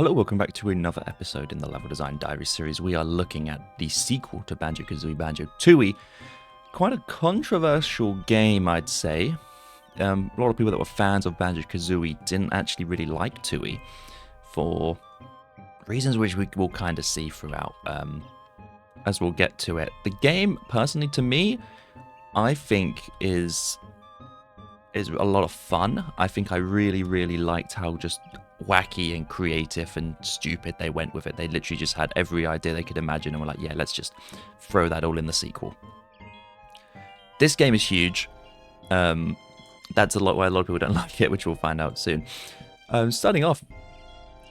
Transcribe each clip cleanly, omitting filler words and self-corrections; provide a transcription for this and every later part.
Hello, welcome back to another episode in the Level Design Diaries series. We are looking at the sequel to Banjo-Kazooie, Banjo-Tooie. Quite a controversial game, I'd say. A lot of people that were fans of Banjo-Kazooie didn't actually really like Tooie for reasons which we will kind of see throughout as we'll get to it. The game, personally, to me, I think is a lot of fun. I think I really liked how just wacky and creative and stupid they went with it. They literally just had every idea they could imagine and were like, yeah, let's just throw that all in the sequel. This game is huge. That's a lot why a lot of people don't like it, which we'll find out soon. Starting off,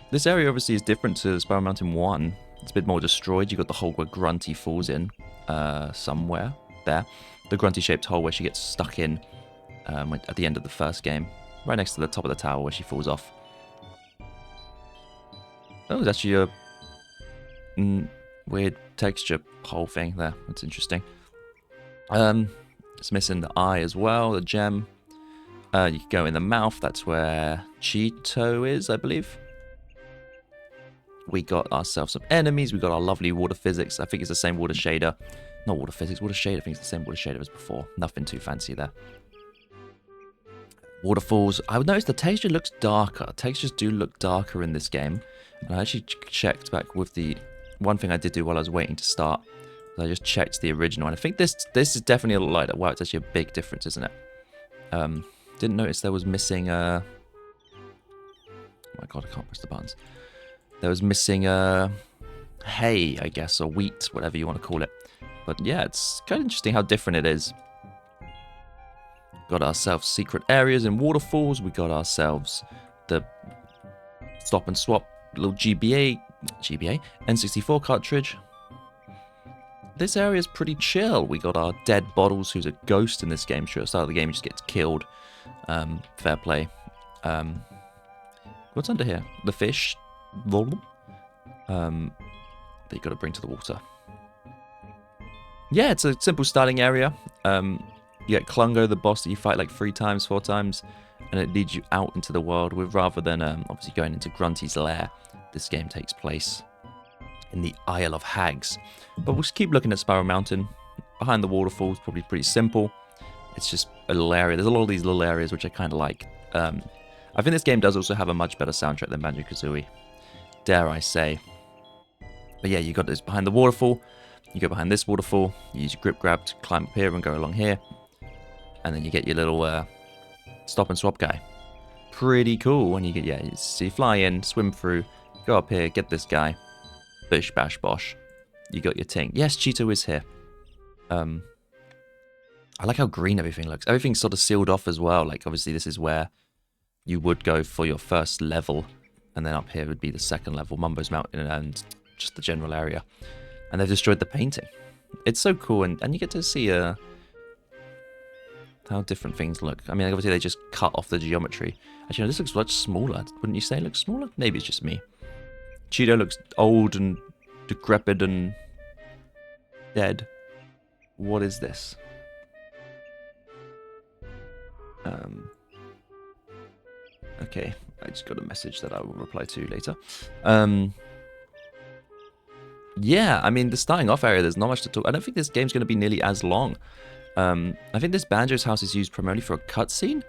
this area obviously is different to Spiral Mountain 1. It's a bit more destroyed. You've got the hole where Grunty falls in somewhere there. The Grunty-shaped hole where she gets stuck in at the end of the first game. Right next to the top of the tower where she falls off. Oh, there's actually a weird texture hole thing there. That's interesting. It's missing the eye as well, the gem. You can go in the mouth. That's where Cheeto is, I believe. We got ourselves some enemies. We got our lovely water physics. I think it's the same water shader. Not water physics, water shader. I think it's the same water shader as before. Nothing too fancy there. Waterfalls. I would notice the texture looks darker. Textures do look darker in this game. And I actually checked back with the one thing I did do while I was waiting to start. I just checked the original, and I think this is definitely a lot lighter. Wow, it's actually a big difference, isn't it? Didn't notice there was missing oh my god, I can't press the buttons. There was missing hay, I guess, or wheat, whatever you want to call it. But yeah, it's kind of interesting how different it is. Got ourselves secret areas and waterfalls. We got ourselves the stop and swap little GBA N64 cartridge. This area is pretty chill. We got our dead Bottles, who's a ghost in this game. Sure, at the start of the game, he just gets killed. Fair play. What's under here? The fish. That you got to bring to the water. Yeah, it's a simple starting area. You get Klungo, the boss that you fight like 3 times, 4 times, and it leads you out into the world with rather than obviously going into Grunty's lair. This game takes place in the Isle of Hags. But we'll just keep looking at Spiral Mountain. Behind the waterfalls, probably pretty simple. It's just a little area. There's a lot of these little areas which I kind of like. I think this game does also have a much better soundtrack than Banjo-Kazooie. Dare I say. But yeah, you got this behind the waterfall. You go behind this waterfall. You use your grip grab to climb up here and go along here. And then you get your little stop and swap guy. Pretty cool. When you get, yeah, so you fly in, swim through, go up here, get this guy. Bish bash bosh. You got your ting. Yes, Cheeto is here. I like how green everything looks. Everything's sort of sealed off as well. Like, obviously, this is where you would go for your first level. And then up here would be the second level, Mumbo's Mountain, and just the general area. And they've destroyed the painting. It's so cool, and you get to see how different things look. I mean, obviously, they just cut off the geometry. Actually, no, this looks much smaller. Wouldn't you say it looks smaller? Maybe it's just me. Cheeto looks old and decrepit and dead. What is this? Okay, I just got a message that I will reply to later. Yeah, I mean, the starting off area, there's not much to talk. I don't think this game's going to be nearly as long. I think this Banjo's house is used primarily for a cutscene.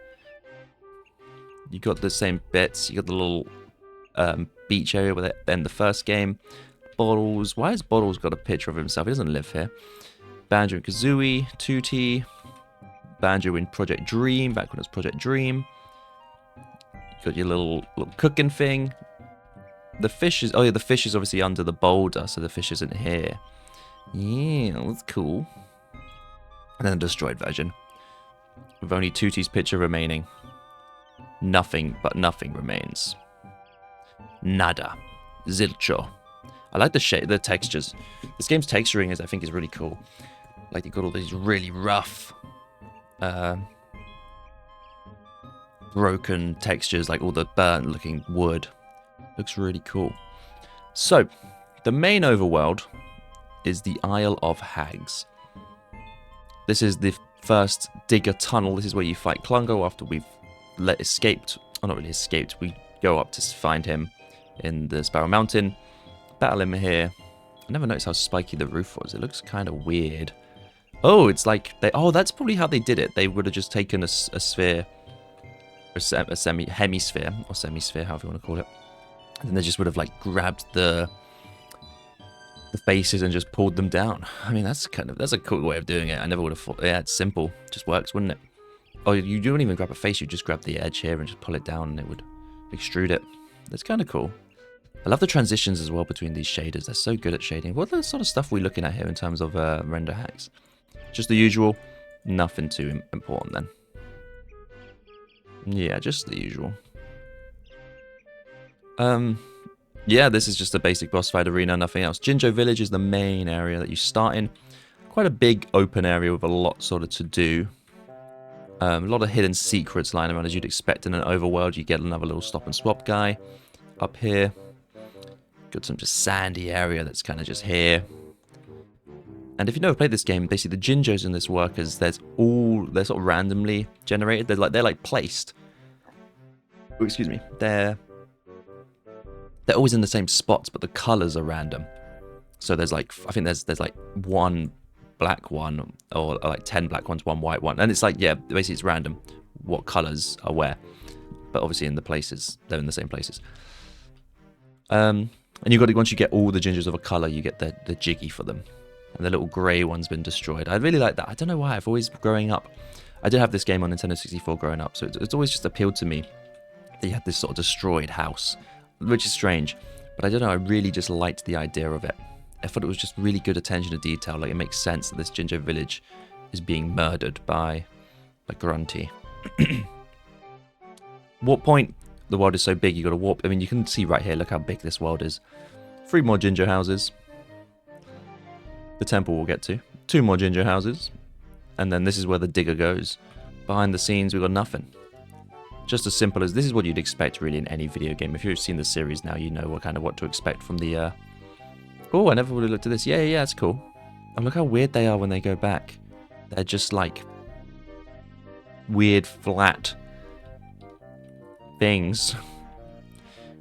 You got the same bits. You got the little beach area with it in the first game. Bottles. Why has Bottles got a picture of himself? He doesn't live here. Banjo and Kazooie, Tootie. Banjo in Project Dream, back when it was Project Dream. You got your little cooking thing. The fish is, oh yeah, the fish is obviously under the boulder, so the fish isn't here. Yeah, that's cool. And then a destroyed version. With only Tootie's picture remaining. Nothing but nothing remains. Nada. Zilcho. I like the shape, the textures. This game's texturing I think is really cool. Like, you've got all these really rough, broken textures, like all the burnt looking wood. Looks really cool. So, the main overworld is the Isle of Hags. This is the first digger tunnel. This is where you fight Klungo after we've escaped. Oh, not really escaped. We go up to find him in the Spiral Mountain. Battle him here. I never noticed how spiky the roof was. It looks kind of weird. Oh, it's like they. Oh, that's probably how they did it. They would have just taken a sphere, a hemisphere or semi-sphere, however you want to call it, and then they just would have like grabbed the faces and just pulled them down. I mean, that's a cool way of doing it. I never would have thought. Yeah, it's simple. Just works, wouldn't it? Oh, you don't even grab a face. You just grab the edge here and just pull it down, and it would extrude it. That's kind of cool. I love the transitions as well between these shaders. They're so good at shading. What sort of stuff are we looking at here in terms of render hacks? Just the usual. Nothing too important then. Yeah, just the usual. Yeah, this is just a basic boss fight arena, nothing else. Jinjo Village is the main area that you start in. Quite a big open area with a lot sort of to do. A lot of hidden secrets lying around as you'd expect in an overworld. You get another little stop and swap guy up here. Got some just sandy area that's kind of just here. And if you've never played this game, basically the Jinjos in this work is they're sort of randomly generated. They're like placed. Oh, excuse me. They're always in the same spots, but the colors are random. So there's like, I think there's like one black one, or like 10 black ones, one white one. And it's like, yeah, basically it's random what colors are where. But obviously in the places, they're in the same places. And once you get all the Jinjos of a color, you get the Jiggy for them. And the little grey one's been destroyed. I really like that. I don't know why. I've always, growing up, I did have this game on Nintendo 64 growing up, so it's always just appealed to me that you had this sort of destroyed house, which is strange. But I don't know, I really just liked the idea of it. I thought it was just really good attention to detail. Like, it makes sense that this Jinjo village is being murdered by Grunty. Warp point. The world is so big, you got to warp. I mean, you can see right here, look how big this world is. 3 more Jinjo houses. The temple we'll get to. 2 more Jinjo houses. And then this is where the digger goes. Behind the scenes, we've got nothing. Just as simple as, this is what you'd expect really in any video game. If you've seen the series now, you know what to expect from the... Oh, I never would have looked at this. Yeah, that's cool. And look how weird they are when they go back. They're just like weird, flat things.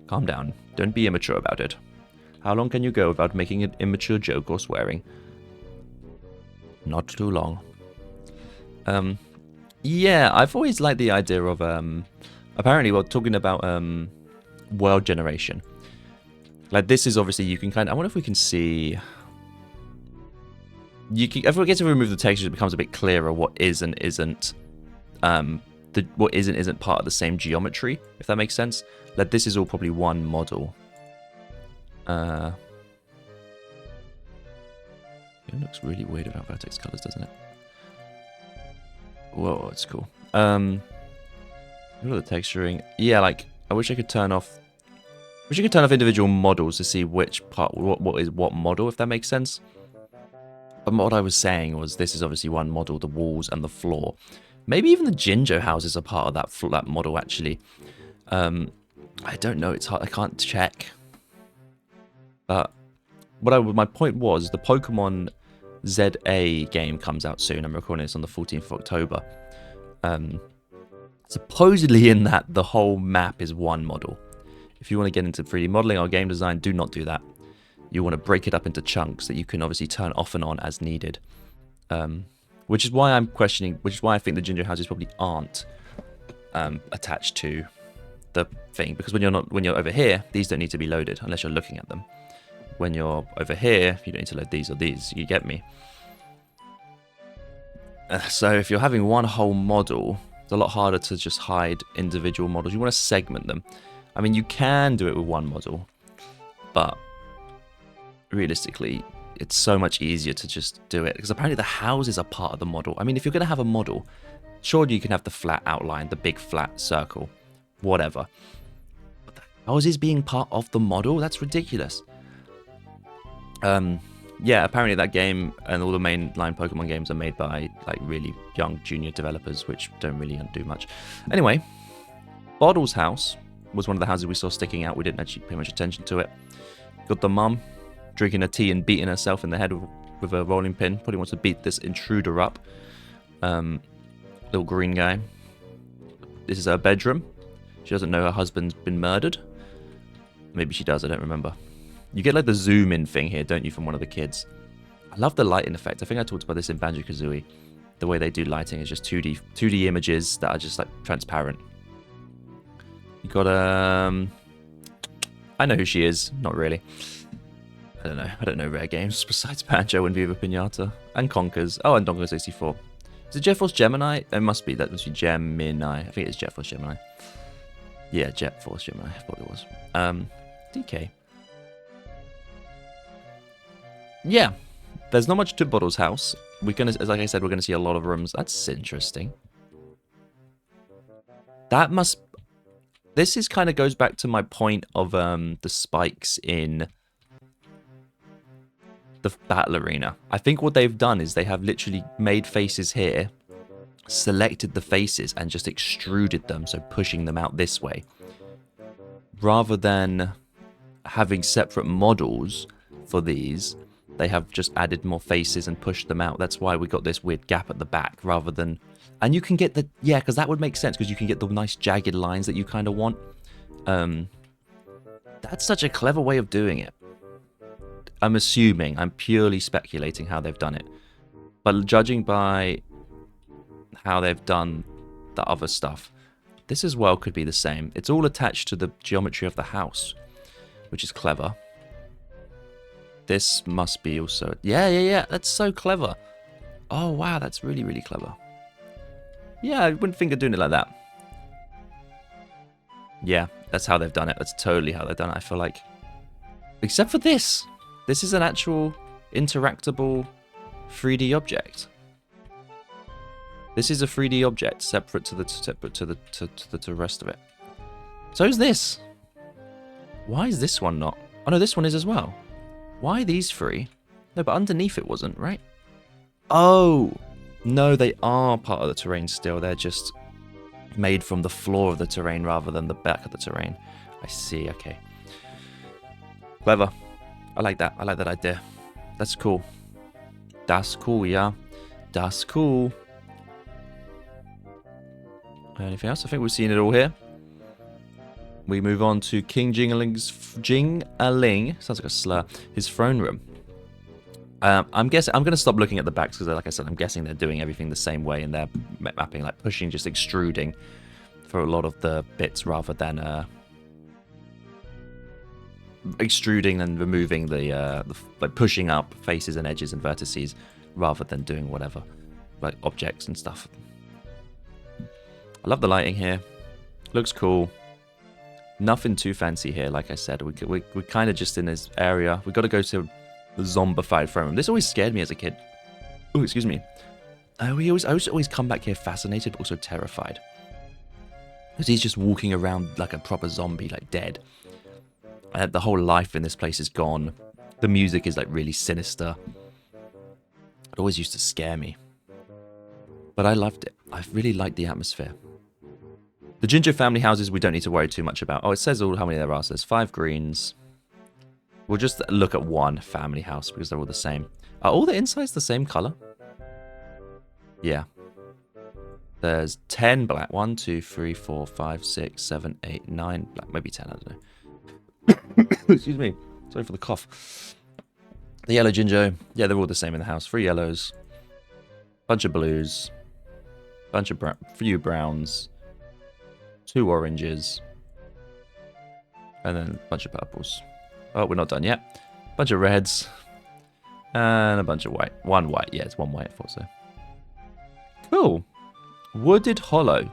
Calm down. Don't be immature about it. How long can you go without making an immature joke or swearing? Not too long. Yeah, I've always liked the idea of, apparently, we're talking about world generation. Like, this is obviously, you can I wonder if we can see... if we get to remove the textures, it becomes a bit clearer what is and isn't, what is and isn't part of the same geometry, if that makes sense. Like, this is all probably one model. It looks really weird without vertex colors, doesn't it? Whoa, it's cool. Look at the texturing. Yeah, like, I wish I could turn off... wish you could turn off individual models to see which part, what is what model, if that makes sense. But what I was saying was, this is obviously one model, the walls and the floor. Maybe even the Jinjo houses are part of that model, actually. I don't know, it's hard, I can't check. But my point was, the Pokemon ZA game comes out soon. I'm recording this on the 14th of October. Supposedly in that, the whole map is one model. If you want to get into 3D modeling or game design, do not do that. You want to break it up into chunks that you can obviously turn off and on as needed. Which is why I'm questioning, which is why I think the Jinjo houses probably aren't attached to the thing. Because when you're over here, these don't need to be loaded unless you're looking at them. When you're over here, you don't need to load these or these. You get me? So if you're having one whole model, it's a lot harder to just hide individual models. You want to segment them. I mean, you can do it with one model, but realistically, it's so much easier to just do it, because apparently the houses are part of the model. I mean, if you're going to have a model, surely you can have the flat outline, the big flat circle, whatever. But the houses being part of the model, that's ridiculous. Yeah, apparently that game and all the mainline Pokemon games are made by like really young junior developers, which don't really do much. Anyway, Bottle's house was one of the houses we saw sticking out. We didn't actually pay much attention to it. Got the mum drinking a tea and beating herself in the head with a rolling pin. Probably wants to beat this intruder up. Little green guy. This is her bedroom. She doesn't know her husband's been murdered. Maybe she does, I don't remember. You get like the zoom in thing here, don't you, from one of the kids? I love the lighting effect. I think I talked about this in Banjo-Kazooie. The way they do lighting is just 2D images that are just like transparent. You got I know who she is. Not really. I don't know. I don't know rare games besides Banjo and Viva Pinata and Conkers. Oh, and Donkey 64. Is it Jet Force Gemini? It must be. That must be Gemini. I think it's Jet Force Gemini. Yeah, Jet Force Gemini. I thought it was. DK. Yeah. There's not much to Bottle's house. We're gonna, like I said, we're gonna see a lot of rooms. That's interesting. That must. This is kind of goes back to my point of the spikes in the battle arena. I think what they've done is they have literally made faces here, selected the faces, and just extruded them, so pushing them out this way, rather than having separate models for these. They have just added more faces and pushed them out. That's why we got this weird gap at the back, rather than... And you can get the... Yeah, because that would make sense, because you can get the nice jagged lines that you kind of want. That's such a clever way of doing it. I'm assuming, I'm purely speculating how they've done it. But judging by how they've done the other stuff, this as well could be the same. It's all attached to the geometry of the house, which is clever. This must be also... Yeah. That's so clever. Oh, wow. That's really, really clever. Yeah, I wouldn't think of doing it like that. Yeah, that's how they've done it. That's totally how they've done it, I feel like. Except for this. This is an actual interactable 3D object. This is a 3D object separate to the rest of it. So is this. Why is this one not? Oh, no, this one is as well. Why these three? No, but underneath it wasn't, right? Oh! No, they are part of the terrain still. They're just made from the floor of the terrain rather than the back of the terrain. I see, okay. Clever. I like that. I like that idea. That's cool. That's cool, yeah. That's cool. Anything else? I think we've seen it all here. We move on to King Jing-a-Ling, sounds like a slur, his throne room. I'm guessing, I'm going to stop looking at the backs because, like I said, I'm guessing they're doing everything the same way and they're mapping, like pushing, just extruding for a lot of the bits rather than extruding and removing the like pushing up faces and edges and vertices rather than doing whatever, like objects and stuff. I love the lighting here. Looks cool. Nothing too fancy here, like I said. We're kind of just in this area. We've got to go to the zombified throne room. This always scared me as a kid. Oh, excuse me. I always come back here fascinated, but also terrified. Because he's just walking around like a proper zombie, like dead. The whole life in this place is gone. The music is like really sinister. It always used to scare me. But I loved it. I really liked the atmosphere. The Ginger family houses we don't need to worry too much about. Oh, it says all how many there are. So there's 5 greens. We'll just look at one family house because they're all the same. Are all the insides the same color? Yeah. There's 10 black. 1, 2, 3, 4, 5, 6, 7, 8, 9 black. Maybe 10, I don't know. Excuse me. Sorry for the cough. The yellow Jinjo. Yeah, they're all the same in the house. 3 yellows. Bunch of blues. Bunch of few browns. 2 oranges. And then a bunch of purples. Oh, we're not done yet. Bunch of reds. And a bunch of white. 1 white. Yeah, it's 1 white, I thought so. Cool. Wooded Hollow.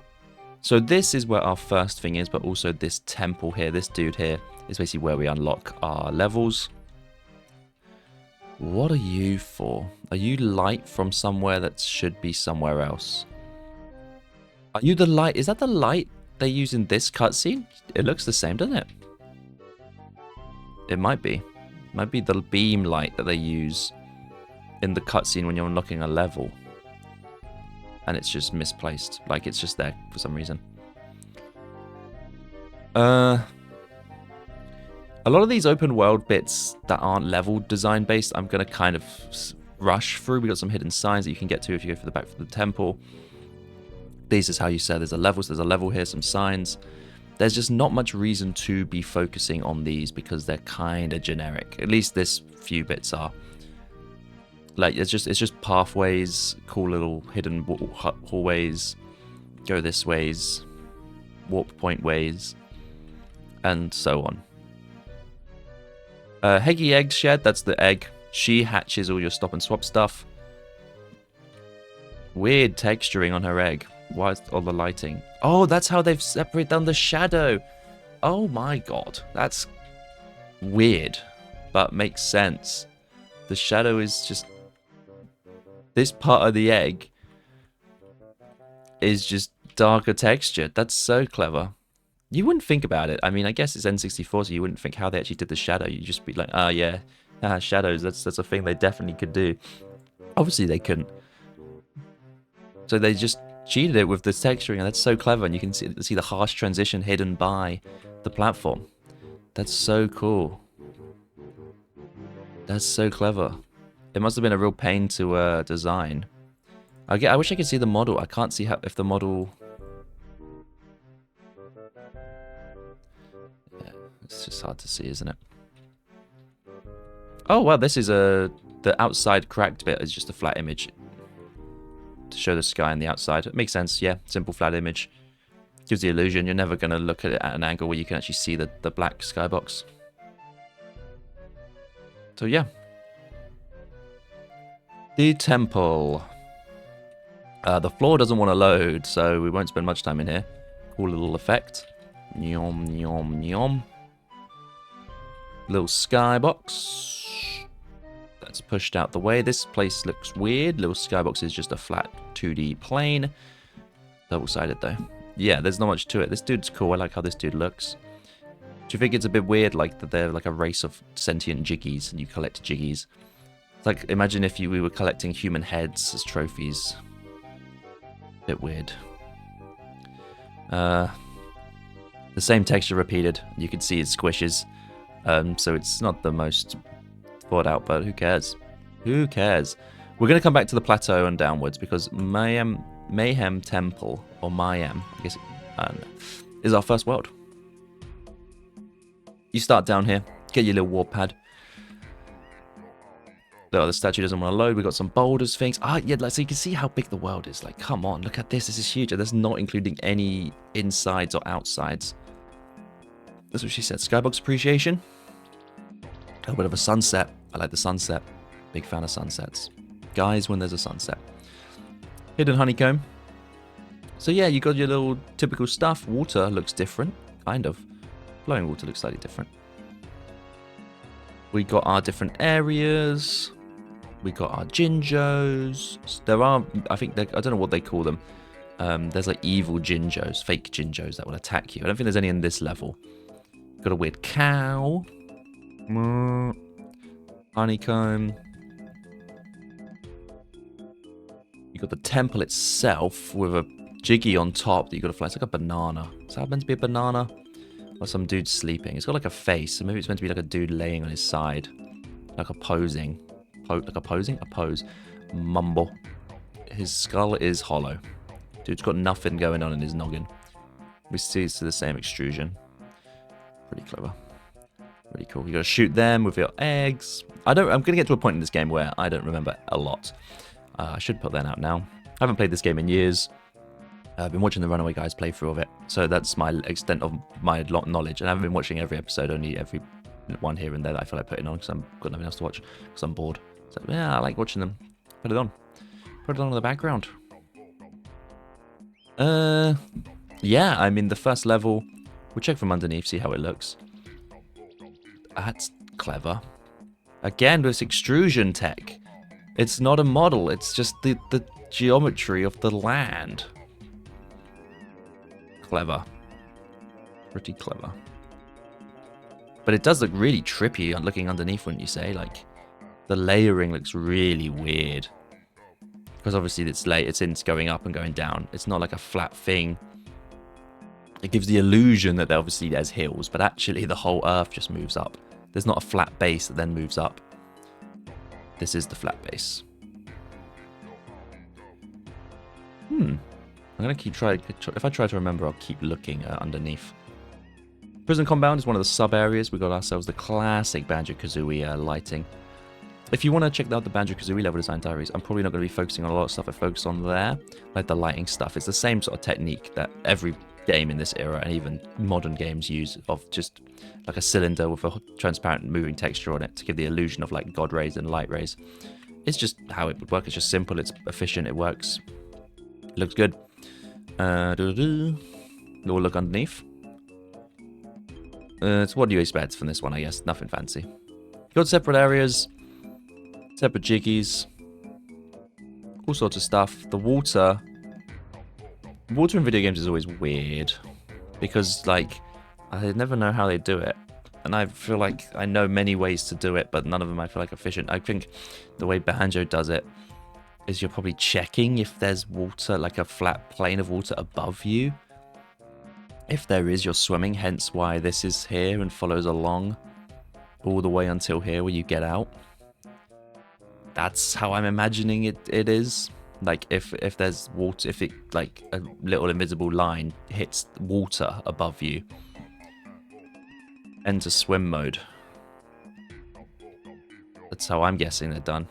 So this is where our first thing is, but also this temple here, this dude here, is basically where we unlock our levels. What are you for? Are you light from somewhere that should be somewhere else? Are you the light? Is that the light they use in this cutscene? It looks the same, doesn't it? It might be. It might be the beam light that they use in the cutscene when you're unlocking a level. And it's just misplaced. Like, it's just there for some reason. A lot of these open world bits that aren't level design based, I'm going to kind of rush through. We got some hidden signs that you can get to if you go for the temple. This is how you say there's a level. So there's a level here, some signs. there's just not much reason to be focusing on these because they're kind of generic. At least this few bits are. Like, it's just pathways, cool little hidden hallways, go this ways, warp point ways, and so on. Heggy Egg Shed, that's the egg. She hatches all your stop and swap stuff. Weird texturing on her egg. Why is all the lighting? Oh, that's how they've separated down the shadow. Oh my god. That's weird, but makes sense. The shadow is just... This part of the egg is just darker textured. That's so clever. You wouldn't think about it. I mean, I guess it's N64, so you wouldn't think how they actually did the shadow. You'd just be like, oh yeah, shadows, that's a thing they definitely could do. Obviously they couldn't. So they just cheated it with the texturing, and that's so clever, and you can see the harsh transition hidden by the platform. That's so cool. That's so clever. It must have been a real pain to design. I wish I could see the model. I can't see if the model... Yeah, it's just hard to see, isn't it? Oh, well, this is the outside cracked bit is just a flat image to show the sky on the outside. It makes sense, yeah. Simple flat image. Gives the illusion. You're never going to look at it at an angle where you can actually see the black skybox. So, yeah. The temple. The floor doesn't want to load, so we won't spend much time in here. Cool little effect. Nyom, nyom, nyom. Little skybox. That's pushed out the way. This place looks weird. Little skybox is just a flat 2D plane. Double-sided, though. Yeah, there's not much to it. This dude's cool. I like how this dude looks. Do you think it's a bit weird, like, that they're like a race of sentient jiggies, and you collect jiggies? Like, imagine if we were collecting human heads as trophies. Bit weird. The same texture repeated. You can see it squishes. So it's not the most thought out, but who cares? Who cares? We're going to come back to the plateau and downwards because Mayahem Temple, or Mayhem, I guess, is our first world. You start down here, get your little warp pad. Oh, the statue doesn't want to load. We've got some boulders, things. Ah, yeah, like, so you can see how big the world is. Like, come on, look at this. This is huge. And that's not including any insides or outsides. That's what she said. Skybox appreciation. A little bit of a sunset. I like the sunset. Big fan of sunsets. Guys, when there's a sunset. Hidden honeycomb. So yeah, you got your little typical stuff. Water looks different, kind of. Flowing water looks slightly different. We got our different areas. We got our Jinjos. There are, I think, I don't know what they call them. There's like evil Jinjos, fake Jinjos that will attack you. I don't think there's any in this level. Got a weird cow. Honeycomb. You got the temple itself with a jiggy on top that you got to fly. It's like a banana. Is that meant to be a banana? Or some dude sleeping? It's got like a face. So maybe it's meant to be like a dude laying on his side. Like a posing. Like a posing? A pose. Mumble. His skull is hollow. Dude's got nothing going on in his noggin. We see it's the same extrusion. Pretty clever. Pretty cool. You gotta shoot them with your eggs. I'm gonna get to a point in this game where I don't remember a lot. I should put that out now. I haven't played this game in years. I've been watching the Runaway Guys playthrough of it, so that's my extent of my knowledge. And I haven't been watching every episode, only every one here and there that I feel like putting on because I've got nothing else to watch because I'm bored. So yeah, I like watching them. Put it on. Put it on in the background. Yeah, I mean the first level. We'll check from underneath, see how it looks. That's clever. Again, this extrusion tech. It's not a model, it's just the geometry of the land. Clever. Pretty clever. But it does look really trippy looking underneath, wouldn't you say? Like, the layering looks really weird. Because obviously it's going up and going down. It's not like a flat thing. It gives the illusion that obviously there's hills, but actually the whole earth just moves up. There's not a flat base that then moves up. This is the flat base. I'm gonna keep trying. If I try to remember, I'll keep looking underneath. Prison Compound is one of the sub-areas. We got ourselves the classic Banjo-Kazooie lighting. If you want to check out the Banjo-Kazooie level design diaries, I'm probably not going to be focusing on a lot of stuff I focus on there, like the lighting stuff. It's the same sort of technique that every game in this era and even modern games use, of just like a cylinder with a transparent moving texture on it to give the illusion of like God rays and light rays. It's just how it would work. It's just simple, it's efficient, it works. It looks good. We'll look underneath. So what do you expect from this one, I guess? Nothing fancy. Got separate areas, separate jiggies, all sorts of stuff. The water in video games is always weird, because, like, I never know how they do it. And I feel like I know many ways to do it, but none of them I feel like efficient. I think the way Banjo does it is you're probably checking if there's water, like a flat plane of water above you. If there is, you're swimming, hence why this is here and follows along all the way until here where you get out. That's how I'm imagining it is. Like, if there's water, if it, like, a little invisible line hits water above you, enter swim mode. That's how I'm guessing they're done.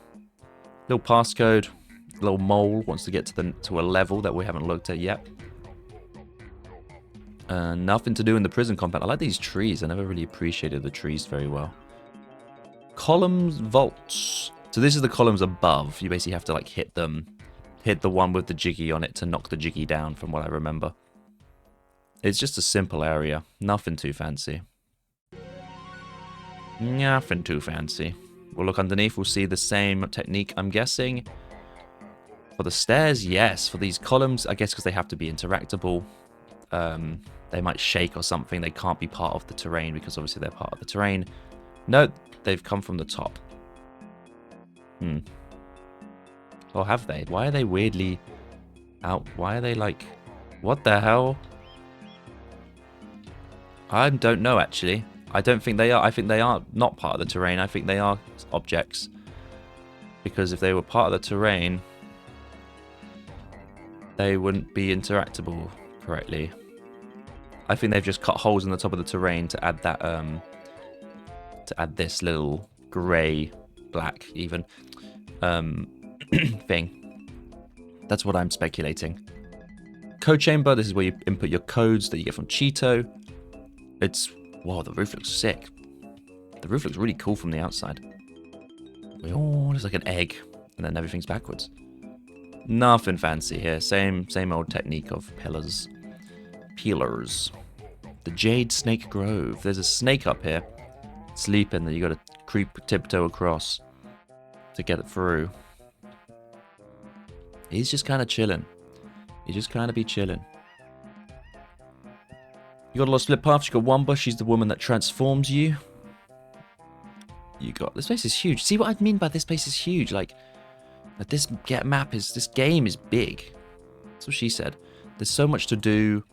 Little passcode, little mole wants to get to a level that we haven't looked at yet. Nothing to do in the prison compound. I like these trees. I never really appreciated the trees very well. Columns, vaults. So this is the columns above. You basically have to like hit them. Hit the one with the jiggy on it to knock the jiggy down, from what I remember. It's just a simple area. Nothing too fancy. Nothing too fancy. We'll look underneath. We'll see the same technique, I'm guessing. For the stairs, yes. For these columns, I guess because they have to be interactable. They might shake or something. They can't be part of the terrain because obviously they're part of the terrain. No, they've come from the top. Or have they? Why are they weirdly out? Why are they like... What the hell? I don't know, actually. I don't think they are. I think they are not part of the terrain. I think they are objects. Because if they were part of the terrain, they wouldn't be interactable correctly. I think they've just cut holes in the top of the terrain to add that, to add this little grey, black even, thing. That's what I'm speculating. Code chamber, this is where you input your codes that you get from Cheeto. It's, wow, the roof looks sick. The roof looks really cool from the outside. Oh, it's like an egg, and then everything's backwards. Nothing fancy here. Same old technique of pillars. The Jade Snake Grove. There's a snake up here sleeping that you gotta tiptoe across to get it through. He's just kind of chilling. He just kind of be chilling. You got a lot of split paths. You got Wamba. She's the woman that transforms you. You got... This place is huge. See what I mean by this place is huge? Like, this game is big. That's what she said. There's so much to do.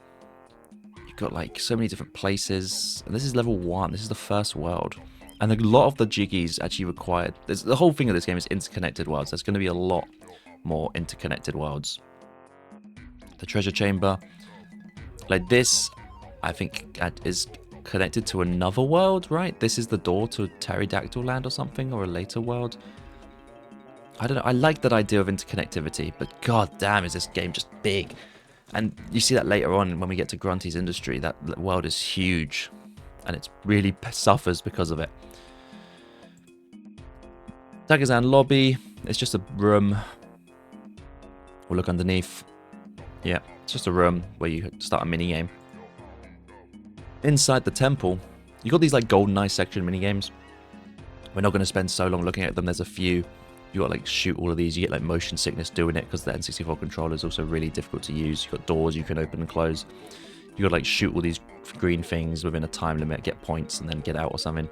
You've got like so many different places. And this is level 1. This is the first world. And a lot of the jiggies actually required... The whole thing of this game is interconnected worlds. There's going to be a lot more interconnected worlds. The treasure chamber. Like this, I think, is connected to another world, right? This is the door to Terrydactyland or something, or a later world. I don't know. I like that idea of interconnectivity, but god damn, is this game just big. And you see that later on when we get to Grunty's Industry. That world is huge, and it really suffers because of it. Dagazan lobby. It's just a room. We'll look underneath. Yeah, it's just a room where you start a mini-game. Inside the temple, you got these like GoldenEye section mini-games. We're not going to spend so long looking at them. There's a few. You got like shoot all of these. You get like motion sickness doing it because the N64 controller is also really difficult to use. You've got doors you can open and close. You got to like shoot all these green things within a time limit, get points, and then get out or something.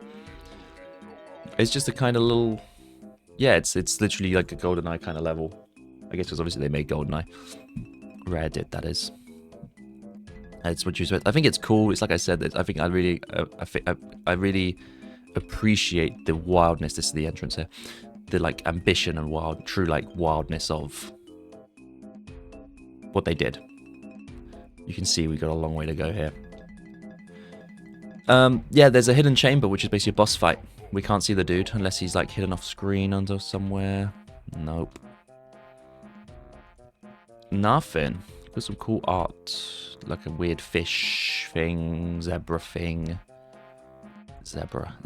It's just a kind of little... Yeah, it's literally like a GoldenEye kind of level. I guess because obviously they made GoldenEye. Rare did, that is. It's what you expect. I think it's cool. It's like I said. I think I really appreciate the wildness. This is the entrance here. The like ambition and true like wildness of what they did. You can see we got a long way to go here. Yeah, there's a hidden chamber, which is basically a boss fight. We can't see the dude unless he's like hidden off screen under somewhere. Nope. Nothing. Got some cool art. Like a weird fish thing, zebra thing. Zebra.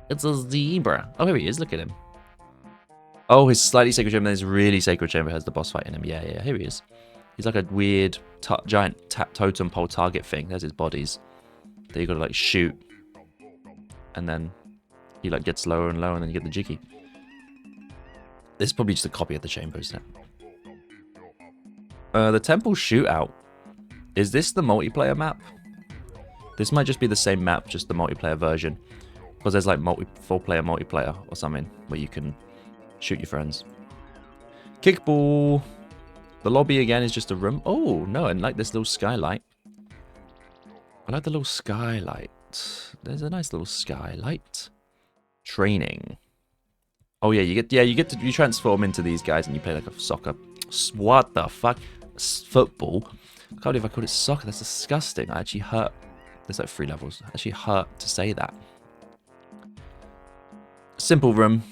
It's a zebra. Oh, here he is. Look at him. Oh, his slightly sacred chamber, and his really sacred chamber has the boss fight in him. Yeah, yeah, here he is. He's like a weird giant totem pole target thing. There's his bodies that you gotta like shoot. And then he like gets lower and lower, and then you get the jiggy. This is probably just a copy of the chamber, isn't it? The temple shootout. Is this the multiplayer map? This might just be the same map, just the multiplayer version. Because there's like 4-player multiplayer or something where you can shoot your friends. Kickball. The lobby again is just a room. Oh, no, and like this little skylight. I like the little skylight. There's a nice little skylight. Training. Oh yeah, you transform into these guys and you play like a soccer. What the fuck? Football. I can't believe I called it soccer. That's disgusting. I actually hurt. There's like 3 levels. I actually hurt to say that. Simple room.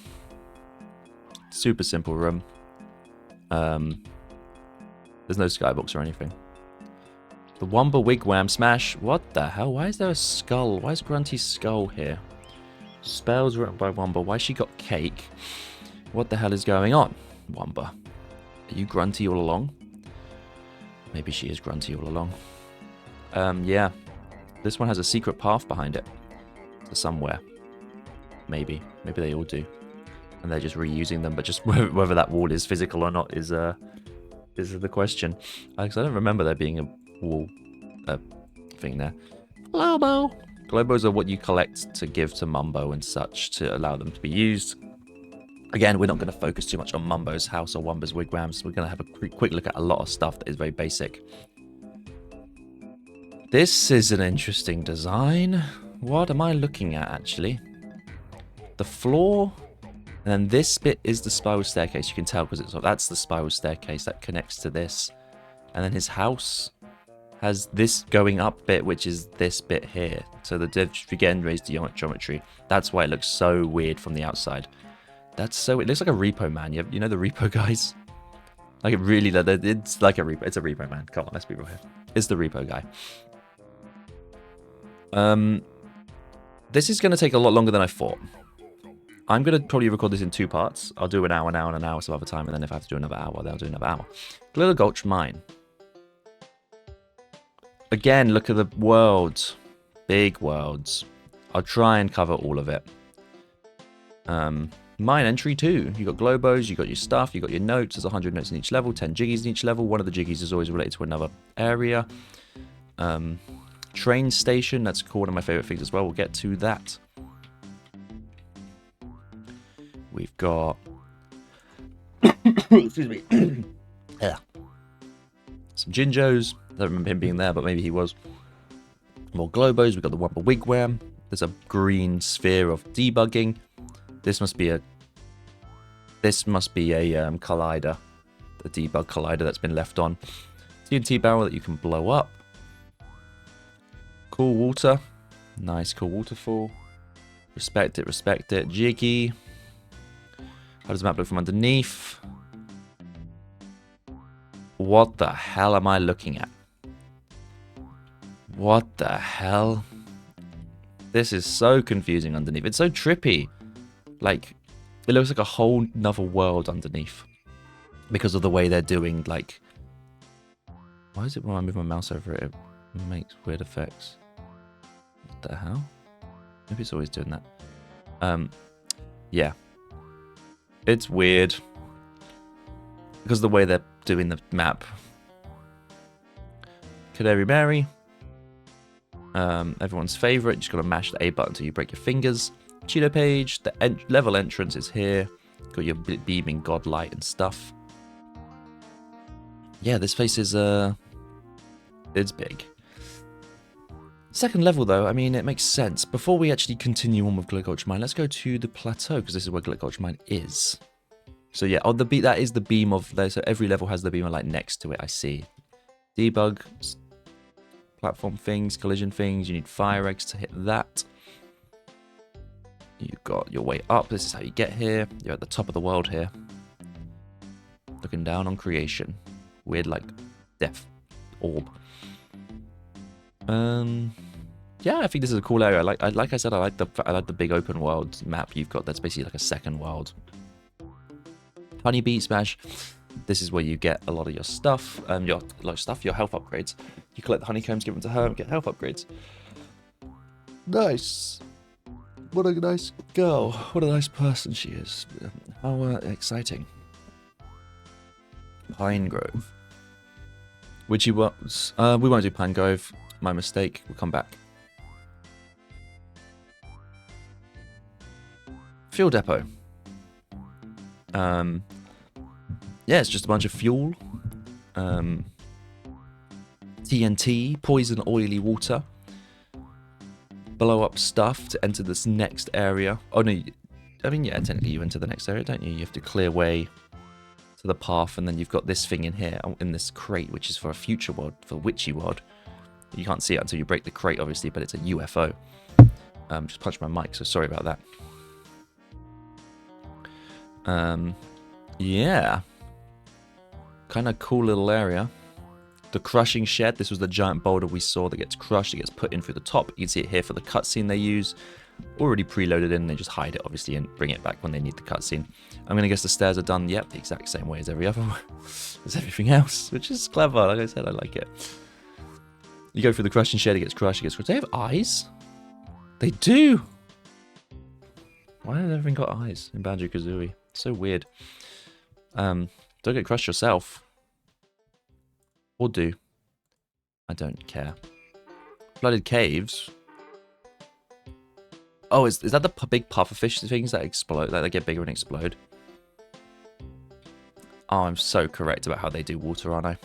Super simple room. There's no skybox or anything. The Womba Wigwam Smash. What the hell? Why is there a skull? Why is Grunty's skull here? Spells written by Womba. Why she got cake? What the hell is going on, Womba? Are you Grunty all along? Maybe she is Grunty all along. Yeah. This one has a secret path behind it. To somewhere. Maybe. Maybe they all do. And they're just reusing them, but just whether that wall is physical or not is the question. Because I don't remember there being a wall thing there. Globo! Globos are what you collect to give to Mumbo and such to allow them to be used. Again, we're not going to focus too much on Mumbo's house or Womba's wigwams. We're going to have a quick look at a lot of stuff that is very basic. This is an interesting design. What am I looking at, actually? The floor, and then this bit is the spiral staircase. You can tell because that's the spiral staircase that connects to this. And then his house has this going up bit, which is this bit here. So the again raised geometry. That's why it looks so weird from the outside. That's so. It looks like a repo man. You know the repo guys. Like it really. It's like a repo. It's a repo man. Come on, let's be real here. It's the repo guy. This is going to take a lot longer than I thought. I'm going to probably record this in 2 parts. I'll do an hour, and an hour some other time, and then if I have to do another hour, then I'll do another hour. Little Gulch Mine. Again, look at the worlds. Big worlds. I'll try and cover all of it. Mine entry 2. You got globos, you got your stuff, you got your notes. There's 100 notes in each level, 10 jiggies in each level. One of the jiggies is always related to another area. Train station, that's one of my favorite things as well. We'll get to that. We've got... Excuse me. Yeah. Some Jinjos. I don't remember him being there, but maybe he was. More globos. We've got the Wumpa Wigwam. There's a green sphere of debugging. This must be a collider. The debug collider that's been left on. TNT barrel that you can blow up. Cool water. Nice cool waterfall. Respect it, respect it. Jiggy. How does the map look from underneath? What the hell am I looking at? What the hell? This is so confusing underneath. It's so trippy. Like, it looks like a whole nother world underneath. Because of the way they're doing, like... Why is it when I move my mouse over it, it makes weird effects? What the hell? Maybe it's always doing that. Yeah. It's weird. Because of the way they're doing the map. Canary Mary. Everyone's favorite. You just gotta mash the A button until you break your fingers. Cheetah page. The level entrance is here. Got your beaming godlight and stuff. Yeah, this place is it's big. Second level though, I mean, it makes sense. Before we actually continue on with Gulch Mine, let's go to the plateau because this is where Gulch Mine is. So yeah, oh, that is the beam of there. So every level has the beam of light next to it. I see. Debug. platform things, collision things. You need fire eggs to hit that. You've got your way up. This is how you get here. You're at the top of the world here. Looking down on creation. Weird, like, death orb. Yeah, I think this is a cool area. Like I said, I like the big open world map you've got. That's basically like a second world. Honeybee Smash. This is where you get a lot of your stuff, your health upgrades. You collect the honeycombs, give them to her, and get health upgrades. Nice. What a nice girl. What a nice person she is. How exciting. Pine Grove. Witchy World. We won't do Pine Grove. My mistake. We'll come back. Fuel depot. Yeah, it's just a bunch of fuel. TNT, poison oily water. Blow up stuff to enter this next area. Oh no, I mean, yeah, technically you enter the next area, don't you? You have to clear way to the path, and then you've got this thing in here, in this crate, which is for a future world, for Witchy World. You can't see it until you break the crate, obviously, but it's a UFO. Just punched my mic, so sorry about that. Yeah. Kind of cool little area. The crushing shed. This was the giant boulder we saw that gets crushed. It gets put in through the top. You can see it here for the cutscene they use. Already preloaded in. They just hide it, obviously, and bring it back when they need the cutscene. I'm going to guess the stairs are done, yep, the exact same way as every other as everything else, which is clever. Like I said, I like it. You go through the crushing shed. It gets crushed. It gets crushed. They have eyes? They do! Why has everything got eyes in Banjo-Kazooie? So weird. Don't get crushed yourself. Or do. I don't care. Flooded caves. Oh, is that the big pufferfish things that explode? That they get bigger and explode? Oh, I'm so correct about how they do water, aren't I?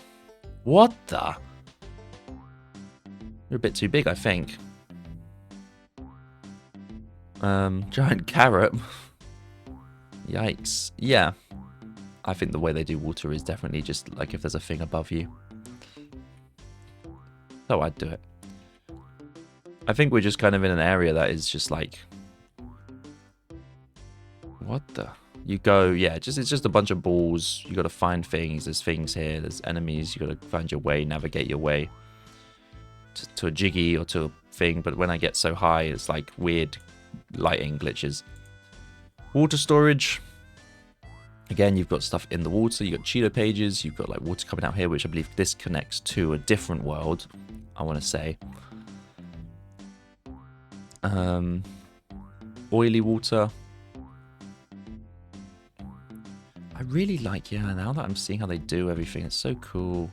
What the? They're a bit too big, I think. Giant carrot. Yikes. Yeah. I think the way they do water is definitely just like if there's a thing above you. So I'd do it. I think we're just kind of in an area that is just like... What the... You go, yeah, it's just a bunch of balls. You got to find things. There's things here. There's enemies. You got to find your way, navigate your way to a jiggy or to a thing. But when I get so high, it's like weird lighting glitches. Water storage. Again, you've got stuff in the water. You've got Cheeto pages. You've got like water coming out here, which I believe this connects to a different world, I want to say. Oily water. I really like, yeah, now that I'm seeing how they do everything, it's so cool.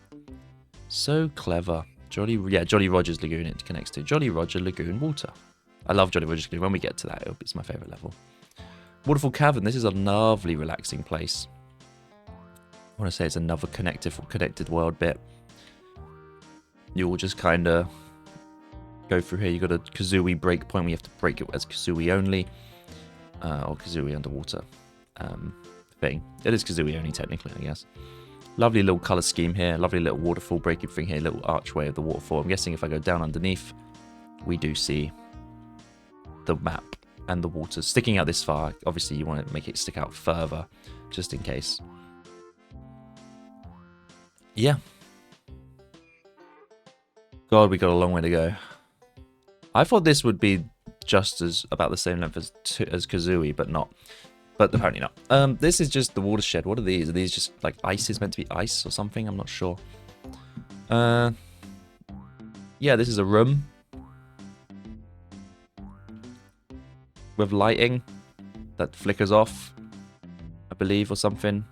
So clever. Jolly Roger's Lagoon it connects to. Jolly Roger Lagoon water. I love Jolly Roger's Lagoon. When we get to that, it's my favourite level. Waterfall Cavern. This is a lovely, relaxing place. I want to say it's another connected world bit. You'll just kind of go through here. You've got a Kazooie break point where you have to break it as Kazooie only. Or Kazooie underwater thing. It is Kazooie only, technically, I guess. Lovely little colour scheme here. Lovely little waterfall breaking thing here. Little archway of the waterfall. I'm guessing if I go down underneath, we do see the map and the water sticking out this far. Obviously, you want to make it stick out further, just in case. Yeah. God, we got a long way to go. I thought this would be just as about the same length as Kazooie, but not. But apparently not. This is just the watershed. What are these? Are these just like ice? Is meant to be ice or something? I'm not sure. Yeah, this is a room with lighting that flickers off, I believe, or something.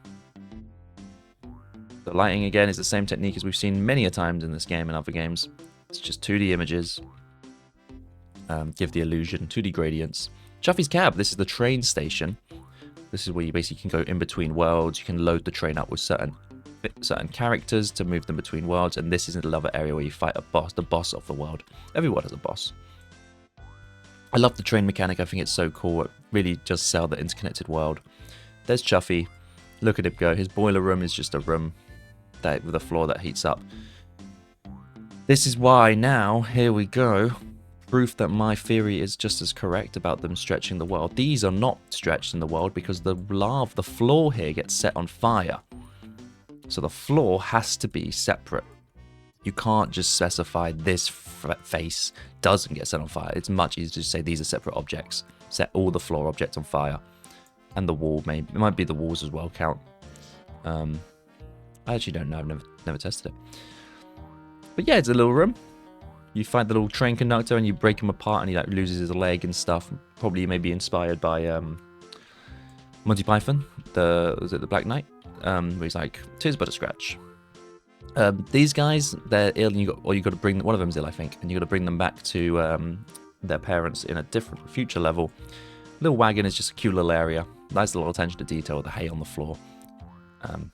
The lighting again is the same technique as we've seen many a times in this game and other games. It's just 2D images. Give the illusion. 2D gradients. Chuffy's Cab. This is the train station. This is where you basically can go in between worlds. You can load the train up with certain characters to move them between worlds. And this is another area where you fight a boss, the boss of the world. Every world has a boss. I love the train mechanic. I think it's so cool. It really does sell the interconnected world. There's Chuffy. Look at him go. His boiler room is just a room that with a floor that heats up. This is why now, here we go. Proof that my theory is just as correct about them stretching the world. These are not stretched in the world because the floor here gets set on fire. So the floor has to be separate. You can't just specify this face doesn't get set on fire. It's much easier to say these are separate objects. Set all the floor objects on fire. And the wall, maybe. It might be the walls as well count. I actually don't know. I've never tested it. But yeah, it's a little room. You find the little train conductor and you break him apart and he like loses his leg and stuff. Probably maybe inspired by Monty Python. Was it the Black Knight? Where he's like, "'Tis but a scratch." These guys, they're ill, and you got to bring one of them's ill, I think, and you got to bring them back to their parents in a different future level. Little wagon is just a cute little area. Nice little attention to detail. The hay on the floor, and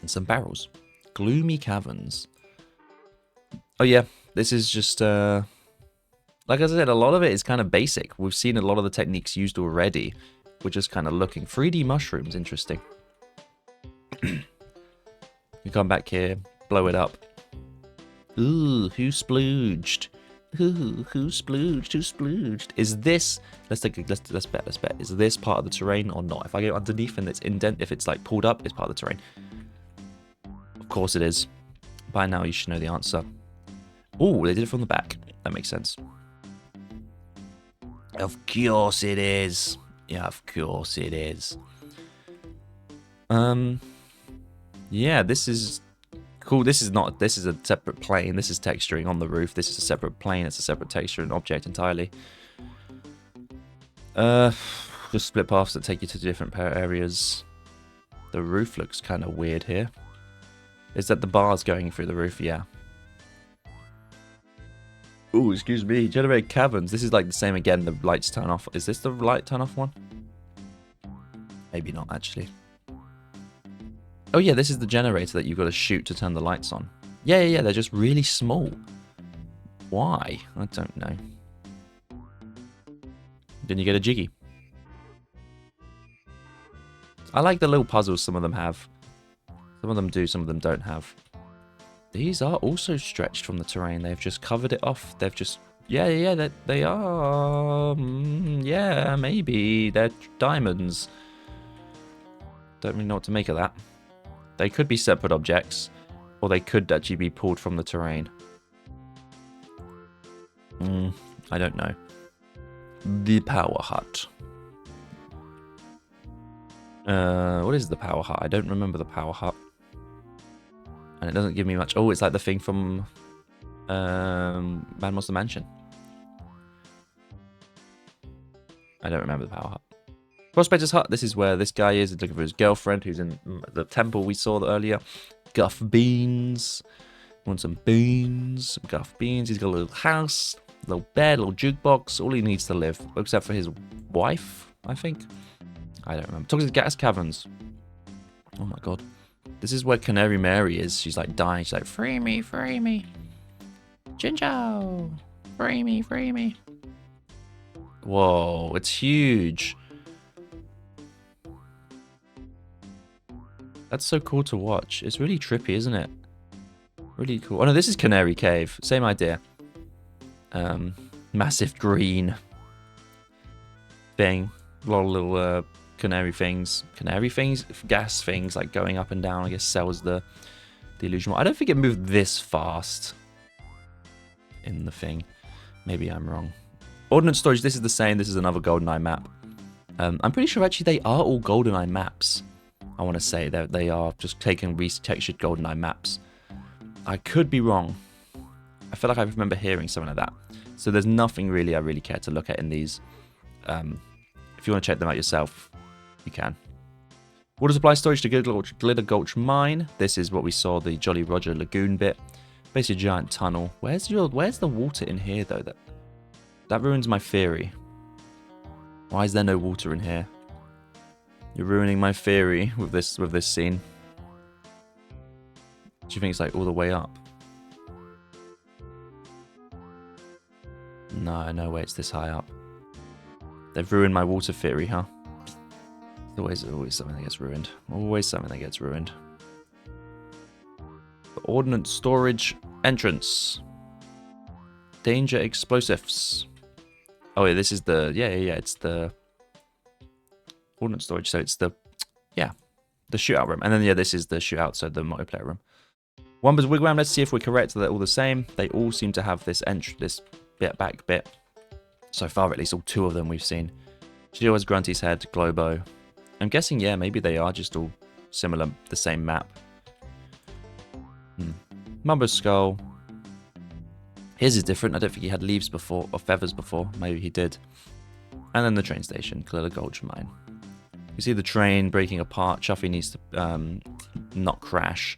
some barrels. Gloomy caverns. Oh yeah, this is just like I said, a lot of it is kind of basic. We've seen a lot of the techniques used already. We're just kind of looking. 3D mushrooms, interesting. You come back here, blow it up. Ooh, who splooged? Ooh, who splooged? Who splooged? Is this? Let's bet. Is this part of the terrain or not? If I go underneath and it's indent, if it's like pulled up, it's part of the terrain. Of course it is. By now you should know the answer. Ooh, they did it from the back. That makes sense. Of course it is. Yeah, of course it is. Yeah, this is cool. This is a separate plane. This is texturing on the roof. This is a separate plane. It's a separate texture and object entirely. Just split paths that take you to different areas. The roof looks kind of weird here. Is that the bars going through the roof? Yeah. Ooh, excuse me. Generate caverns. This is like the same again. The lights turn off. Is this the light turn off one? Maybe not, actually. Oh yeah, this is the generator that you've got to shoot to turn the lights on. Yeah, they're just really small. Why? I don't know. Then you get a jiggy. I like the little puzzles some of them have. Some of them do, some of them don't have. These are also stretched from the terrain. They've just covered it off. They've just... Yeah, they are... yeah, maybe. They're diamonds. Don't really know what to make of that. They could be separate objects, or they could actually be pulled from the terrain. I don't know. The power hut. What is the power hut? I don't remember the power hut. And it doesn't give me much. Oh, it's like the thing from Man Monster Mansion. I don't remember the power hut. Prospector's hut. This is where this guy is. He's looking for his girlfriend, who's in the temple we saw earlier. Guff beans. Want some beans? Some guff beans. He's got a little house, little bed, little jukebox. All he needs to live, except for his wife, I think. I don't remember. Talking to gas caverns. Oh my god. This is where Canary Mary is. She's like dying. She's like, free me, free me. Jinjo. Free me, free me. Whoa, it's huge. That's so cool to watch. It's really trippy, isn't it? Really cool. Oh no, this is Canary Cave. Same idea. Massive green thing. A lot of little canary things. Canary things? Gas things, like going up and down, I guess sells the illusion. I don't think it moved this fast in the thing. Maybe I'm wrong. Ordnance storage, this is the same. This is another GoldenEye map. I'm pretty sure actually they are all GoldenEye maps. I want to say that they are just taking retextured GoldenEye maps. I could be wrong. I feel like I remember hearing something like that. So there's nothing really I really care to look at in these. If you want to check them out yourself, you can. Water supply storage to Glitter Gulch Mine. This is what we saw, the Jolly Roger Lagoon bit. Basically a giant tunnel. Where's the water in here though? That ruins my theory. Why is there no water in here? You're ruining my theory with this scene. Do you think it's like all the way up? No way it's this high up. They've ruined my water theory, huh? Always something that gets ruined. Always something that gets ruined. The ordnance storage. Entrance. Danger explosives. Oh, yeah, this is the... Yeah. It's the... ordnance storage, so it's the... Yeah. The shootout room. And then, yeah, this is the shootout, so the multiplayer room. Wumba's Wigwam, let's see if we're correct. They're all the same. They all seem to have this back bit. So far, at least, all 2 of them we've seen. Geo has Grunty's head, Globo. I'm guessing, yeah, maybe they are just all similar, the same map. Mumbo's skull. His is different. I don't think he had leaves before, or feathers before. Maybe he did. And then the train station, clear the Gulch mine. You see the train breaking apart. Chuffy needs to not crash.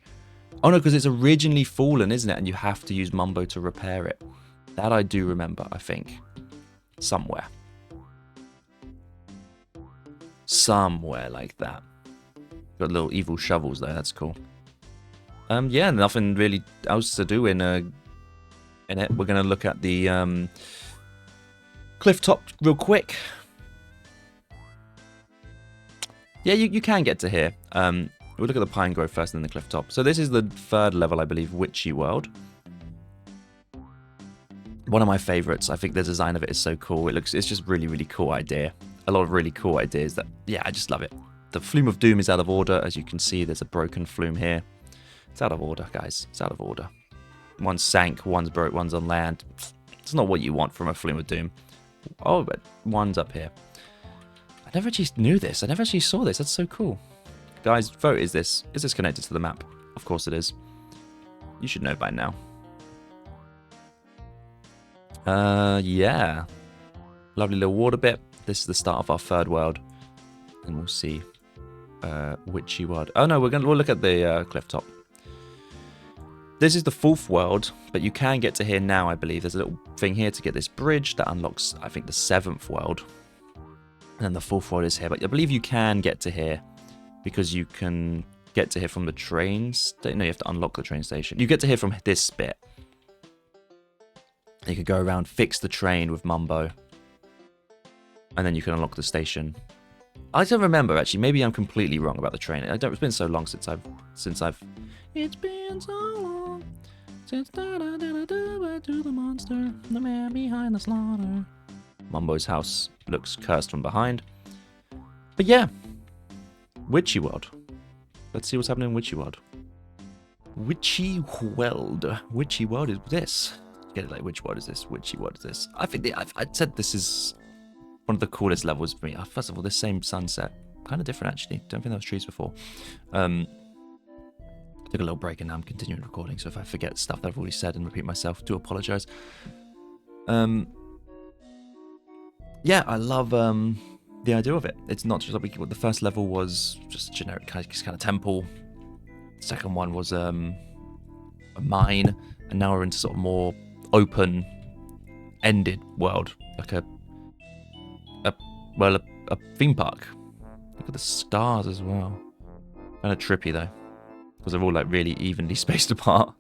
Oh no, because it's originally fallen, isn't it? And you have to use Mumbo to repair it. That I do remember, I think. Somewhere. Somewhere like that. Got little evil shovels there, that's cool. Yeah, nothing really else to do in it. We're going to look at the cliff top real quick. Yeah, you can get to here. We'll look at the Pine Grove first and then the cliff top. So this is the 3rd level, I believe, Witchy World. One of my favorites. I think the design of it is so cool. It's just really, really cool idea. A lot of really cool ideas that, yeah, I just love it. The Flume of Doom is out of order. As you can see, there's a broken flume here. It's out of order, guys. It's out of order. One's sank, one's broke, one's on land. It's not what you want from a Flume of Doom. Oh, but one's up here. I never actually knew this. I never actually saw this. That's so cool. Guys, vote, is this connected to the map? Of course it is. You should know by now. Yeah. Lovely little water bit. This is the start of our 3rd world. And we'll see. Witchy World. Oh no, we'll look at the cliff top. This is the 4th world, but you can get to here now, I believe. There's a little thing here to get this bridge that unlocks, I think, the 7th world. And then the 4th world is here. But I believe you can get to here because you can get to here from the trains. No, you have to unlock the train station. You get to here from this bit. You could go around, fix the train with Mumbo. And then you can unlock the station. I don't remember, actually. Maybe I'm completely wrong about the train. It's been so long since I've... It's been so long since to the monster, the man behind the slaughter. Mumbo's house looks cursed from behind. But yeah. Witchy World. Let's see what's happening in Witchy World. Witchy World. Witchy World is this. Get it, like, which world is this? Witchy World is this? I think I said this is one of the coolest levels for me. First of all, this same sunset. Kind of different, actually. Don't think there was trees before. I took a little break and now I'm continuing recording, so if I forget stuff that I've already said and repeat myself, do apologize. Yeah, I love the idea of it. It's not just like the first level was just a generic kind of temple. The second one was a mine, and now we're into sort of more open-ended world, like a theme park. Look at the stars as well. Kind of trippy though, because they're all like really evenly spaced apart.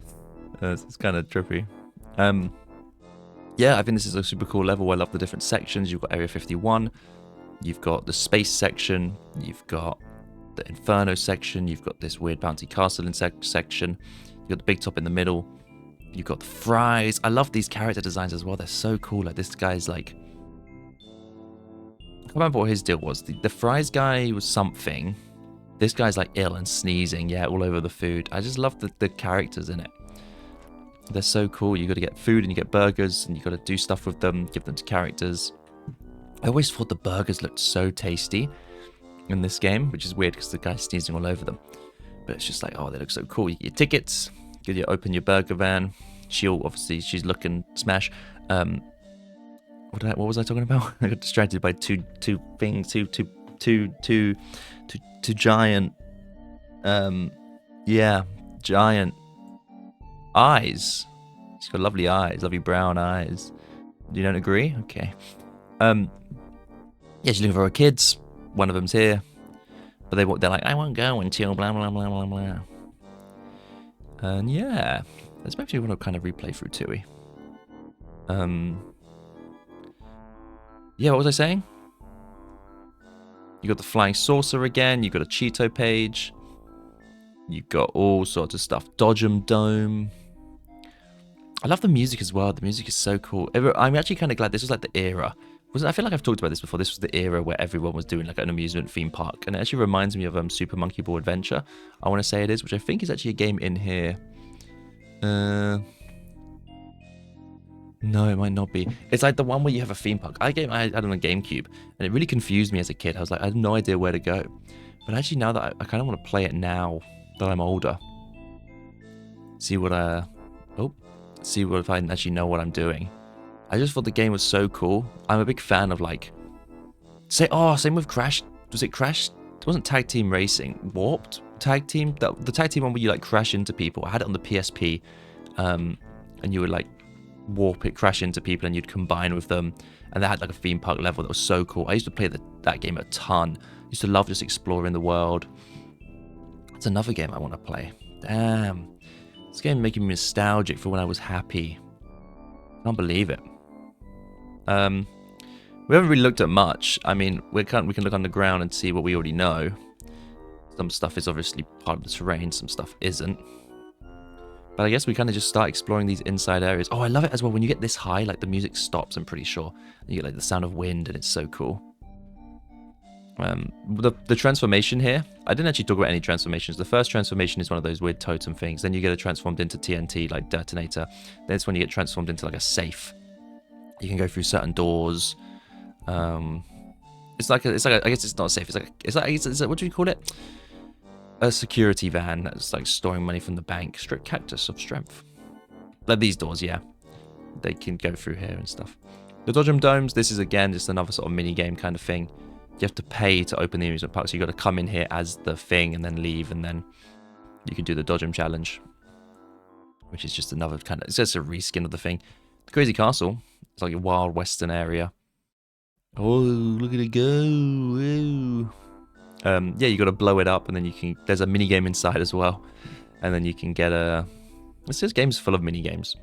It's kind of trippy. Yeah, I think this is a super cool level. I love the different sections. You've got Area 51, you've got the space section, you've got the Inferno section, you've got this weird bounty castle section, you've got the big top in the middle, you've got the fries. I love these character designs as well. They're so cool. Like this guy's like, I can't remember what his deal was. The fries guy was something. This guy's like ill and sneezing, yeah, all over the food. I just love the characters in it. They're so cool. You got to get food and you get burgers and you got to do stuff with them, give them to characters. I always thought the burgers looked so tasty in this game, which is weird because the guy's sneezing all over them. But it's just like, oh, they look so cool. You get your tickets, you open your burger van. She's looking smash. What was I talking about? I got distracted by two giant, giant eyes. She's got lovely eyes, lovely brown eyes. You don't agree? Okay. Yeah, she's looking for her kids. One of them's here, but they're like, I won't go until blah blah blah blah blah. And yeah, let's maybe want to kind of replay through Tooie. Yeah, what was I saying? You got the flying saucer again. You got a Cheeto page. You got all sorts of stuff. Dodgem Dome. I love the music as well. The music is so cool. I'm actually kind of glad this was like the era. I feel like I've talked about this before. This was the era where everyone was doing like an amusement theme park. And it actually reminds me of Super Monkey Ball Adventure. I want to say it is, which I think is actually a game in here. No, it might not be. It's like the one where you have a theme park. I had on a GameCube, and it really confused me as a kid. I was like, I had no idea where to go. But actually now that I kind of want to play it now that I'm older. See what if I actually know what I'm doing. I just thought the game was so cool. I'm a big fan of like, same with Crash. Was it Crash? It wasn't Tag Team Racing. Warped Tag Team. The Tag Team one where you like crash into people. I had it on the PSP, and you would like warp it, crash into people, and you'd combine with them. And they had like a theme park level that was so cool. I used to play that game a ton. I used to love just exploring the world. It's another game I want to play. Damn, this game making me nostalgic for when I was happy. Can't believe it. We haven't really looked at much. I mean, we can look underground and see what we already know. Some stuff is obviously part of the terrain, some stuff isn't. But I guess we kind of just start exploring these inside areas. Oh, I love it as well. When you get this high, like the music stops, I'm pretty sure. And you get like the sound of wind, and it's so cool. The transformation here, I didn't actually talk about any transformations. The first transformation is one of those weird totem things. Then you get it transformed into TNT, like detonator. Then it's when you get transformed into like a safe. You can go through certain doors. It's like I guess it's not safe. It's like what do you call it? A security van that's like storing money from the bank. Strict cactus of strength. Like these doors, yeah. They can go through here and stuff. The Dodgem Domes, this is again just another sort of mini game kind of thing. You have to pay to open the amusement park, so you got to come in here as the thing and then leave, and then you can do the Dodgem challenge, which is just another kind of, it's just a reskin of the thing. The Crazy Castle, it's like a wild western area. Oh, look at it go! Woo. Yeah, you got to blow it up, and then you can. There's a mini game inside as well, and then you can get a. It's just games full of mini games.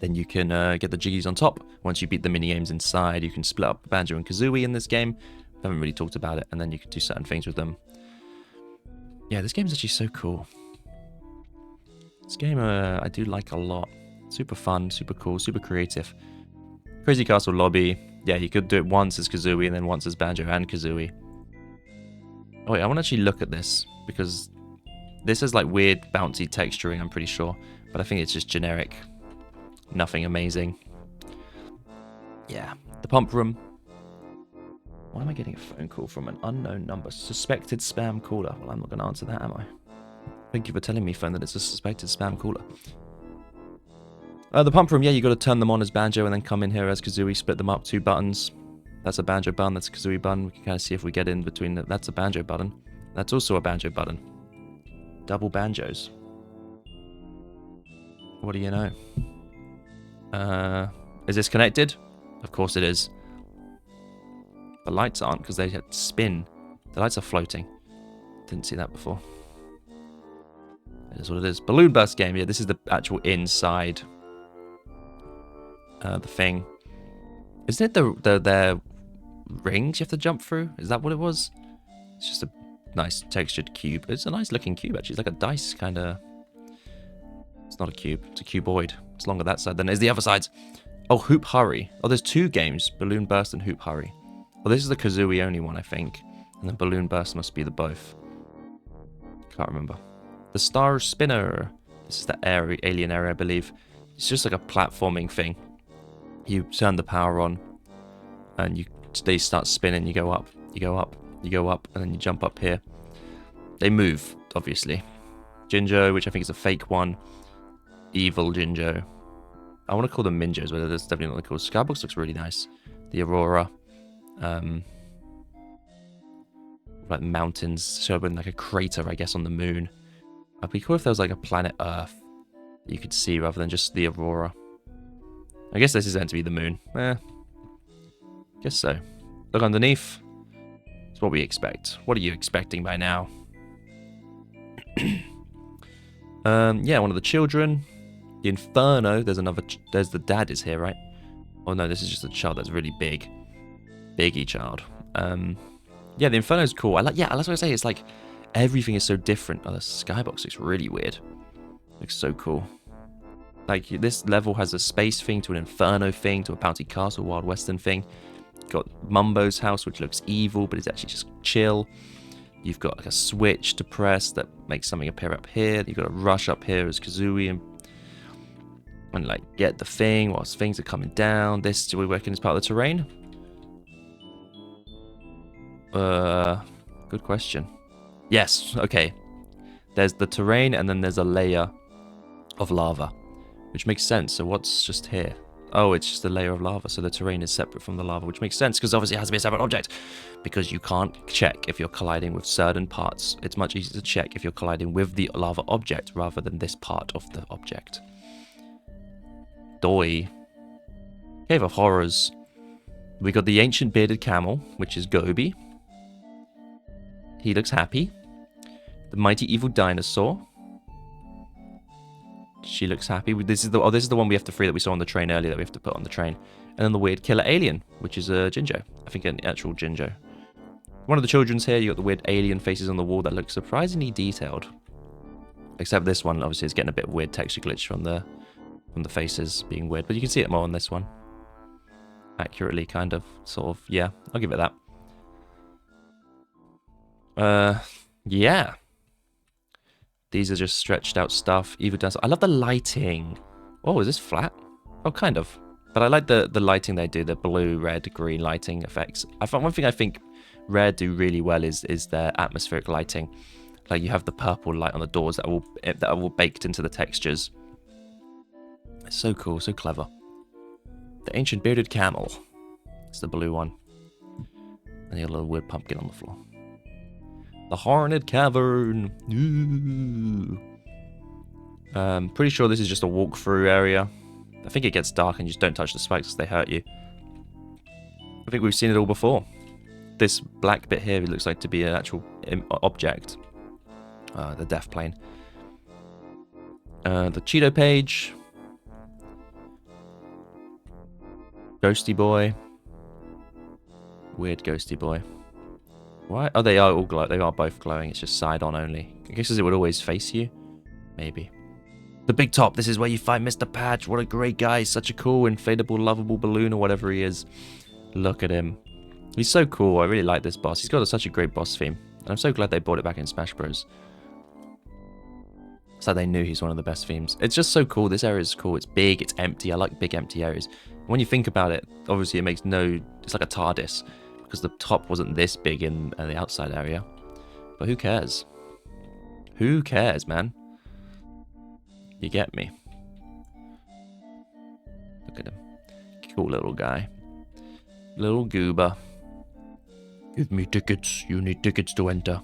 Then you can get the jiggies on top. Once you beat the mini games inside, you can split up Banjo and Kazooie in this game. I haven't really talked about it, and then you can do certain things with them. Yeah, this game is actually so cool. This game I do like a lot. Super fun, super cool, super creative. Crazy Castle lobby. Yeah, you could do it once as Kazooie and then once as Banjo and Kazooie. Oh wait, I want to actually look at this because this is like weird bouncy texturing, I'm pretty sure. But I think it's just generic. Nothing amazing. Yeah, the pump room. Why am I getting a phone call from an unknown number? Suspected spam caller. Well, I'm not going to answer that, am I? Thank you for telling me, phone, that it's a suspected spam caller. The pump room, yeah, you got to turn them on as Banjo and then come in here as Kazooie, split them up, 2 buttons. That's a Banjo button, that's a Kazooie button. We can kind of see if we get in between that's a Banjo button. That's also a Banjo button. Double banjos. What do you know? Is this connected? Of course it is. The lights aren't because they spin. The lights are floating. Didn't see that before. That is what it is. Balloon burst game. Yeah, this is the actual inside. The thing. Isn't it their rings you have to jump through? Is that what it was? It's just a nice textured cube. It's a nice looking cube actually. It's like a dice kind of. It's not a cube. It's a cuboid. It's longer that side than it is the other sides. Oh, Hoop Hurry. Oh, there's 2 games. Balloon Burst and Hoop Hurry. Well, this is the Kazooie only one, I think. And then Balloon Burst must be the both. Can't remember. The Star Spinner. This is the alien area, I believe. It's just like a platforming thing. You turn the power on. And they start spinning. You go up. You go up. You go up. And then you jump up here. They move, obviously. Jinjo, which I think is a fake one. Evil Jinjo. I want to call them Minjos, but that's definitely not what they're called. Skybox looks really nice. The Aurora. Like mountains showing like a crater, I guess, on the moon. It'd be cool if there was like a planet Earth that you could see rather than just the Aurora. I guess this is meant to be the moon. Guess so. Look underneath. It's what we expect. What are you expecting by now? Yeah, one of the children. The Inferno. There's another. There's the dad is here, right? Oh no, this is just a child that's really big. Biggie child. Yeah, the Inferno's cool. Yeah, that's what I say. It's like everything is so different. Oh, the skybox looks really weird. Looks so cool. Like, this level has a space thing to an inferno thing to a bounty castle, wild western thing. You've got Mumbo's house, which looks evil, but it's actually just chill. You've got like a switch to press that makes something appear up here. You've got a rush up here as Kazooie and like get the thing whilst things are coming down. This, do we working as part of the terrain? Good question. Yes, okay. There's the terrain and then there's a layer of lava, which makes sense. So what's just here? Oh, it's just a layer of lava, so the terrain is separate from the lava, which makes sense, because obviously it has to be a separate object, because you can't check if you're colliding with certain parts. It's much easier to check if you're colliding with the lava object, rather than this part of the object. Doi. Cave of Horrors. We got the Ancient Bearded Camel, which is Gobi. He looks happy. The Mighty Evil Dinosaur. She looks happy. This is the one we have to free that we saw on the train earlier that we have to put on the train. And then the weird killer alien, which is a Jinjo. I think an actual Jinjo. One of the children's here. You got the weird alien faces on the wall that look surprisingly detailed. Except this one, obviously, is getting a bit weird texture glitch from the faces being weird. But you can see it more on this one. Accurately, kind of, sort of. Yeah, I'll give it that. Yeah. These are just stretched out stuff. Evil Dance. I love the lighting. Oh, is this flat? Oh, kind of. But I like the lighting they do, the blue, red, green lighting effects. One thing I think Rare do really well is their atmospheric lighting. Like, you have the purple light on the doors that are all baked into the textures. It's so cool, so clever. The Ancient Bearded Camel. It's the blue one. And your little wood pumpkin on the floor. The Horned Cavern. Ooh. Pretty sure this is just a walkthrough area. I think it gets dark and you just don't touch the spikes because they hurt you. I think we've seen it all before. This black bit here looks like to be an actual object. The death plane. The Cheeto page. Ghosty boy. Weird ghosty boy. Why? Oh, they are all glow. They are both glowing. It's just side on only. I guess it would always face you. Maybe. The big top. This is where you find Mr. Patch. What a great guy. Such a cool, inflatable, lovable balloon or whatever he is. Look at him. He's so cool. I really like this boss. He's got such a great boss theme. And I'm so glad they brought it back in Smash Bros. So they knew he's one of the best themes. It's just so cool. This area is cool. It's big. It's empty. I like big empty areas. When you think about it, obviously it makes no... It's like a TARDIS. Because the top wasn't this big in the outside area. But who cares? Who cares, man? You get me. Look at him. Cool little guy. Little goober. Give me tickets. You need tickets to enter.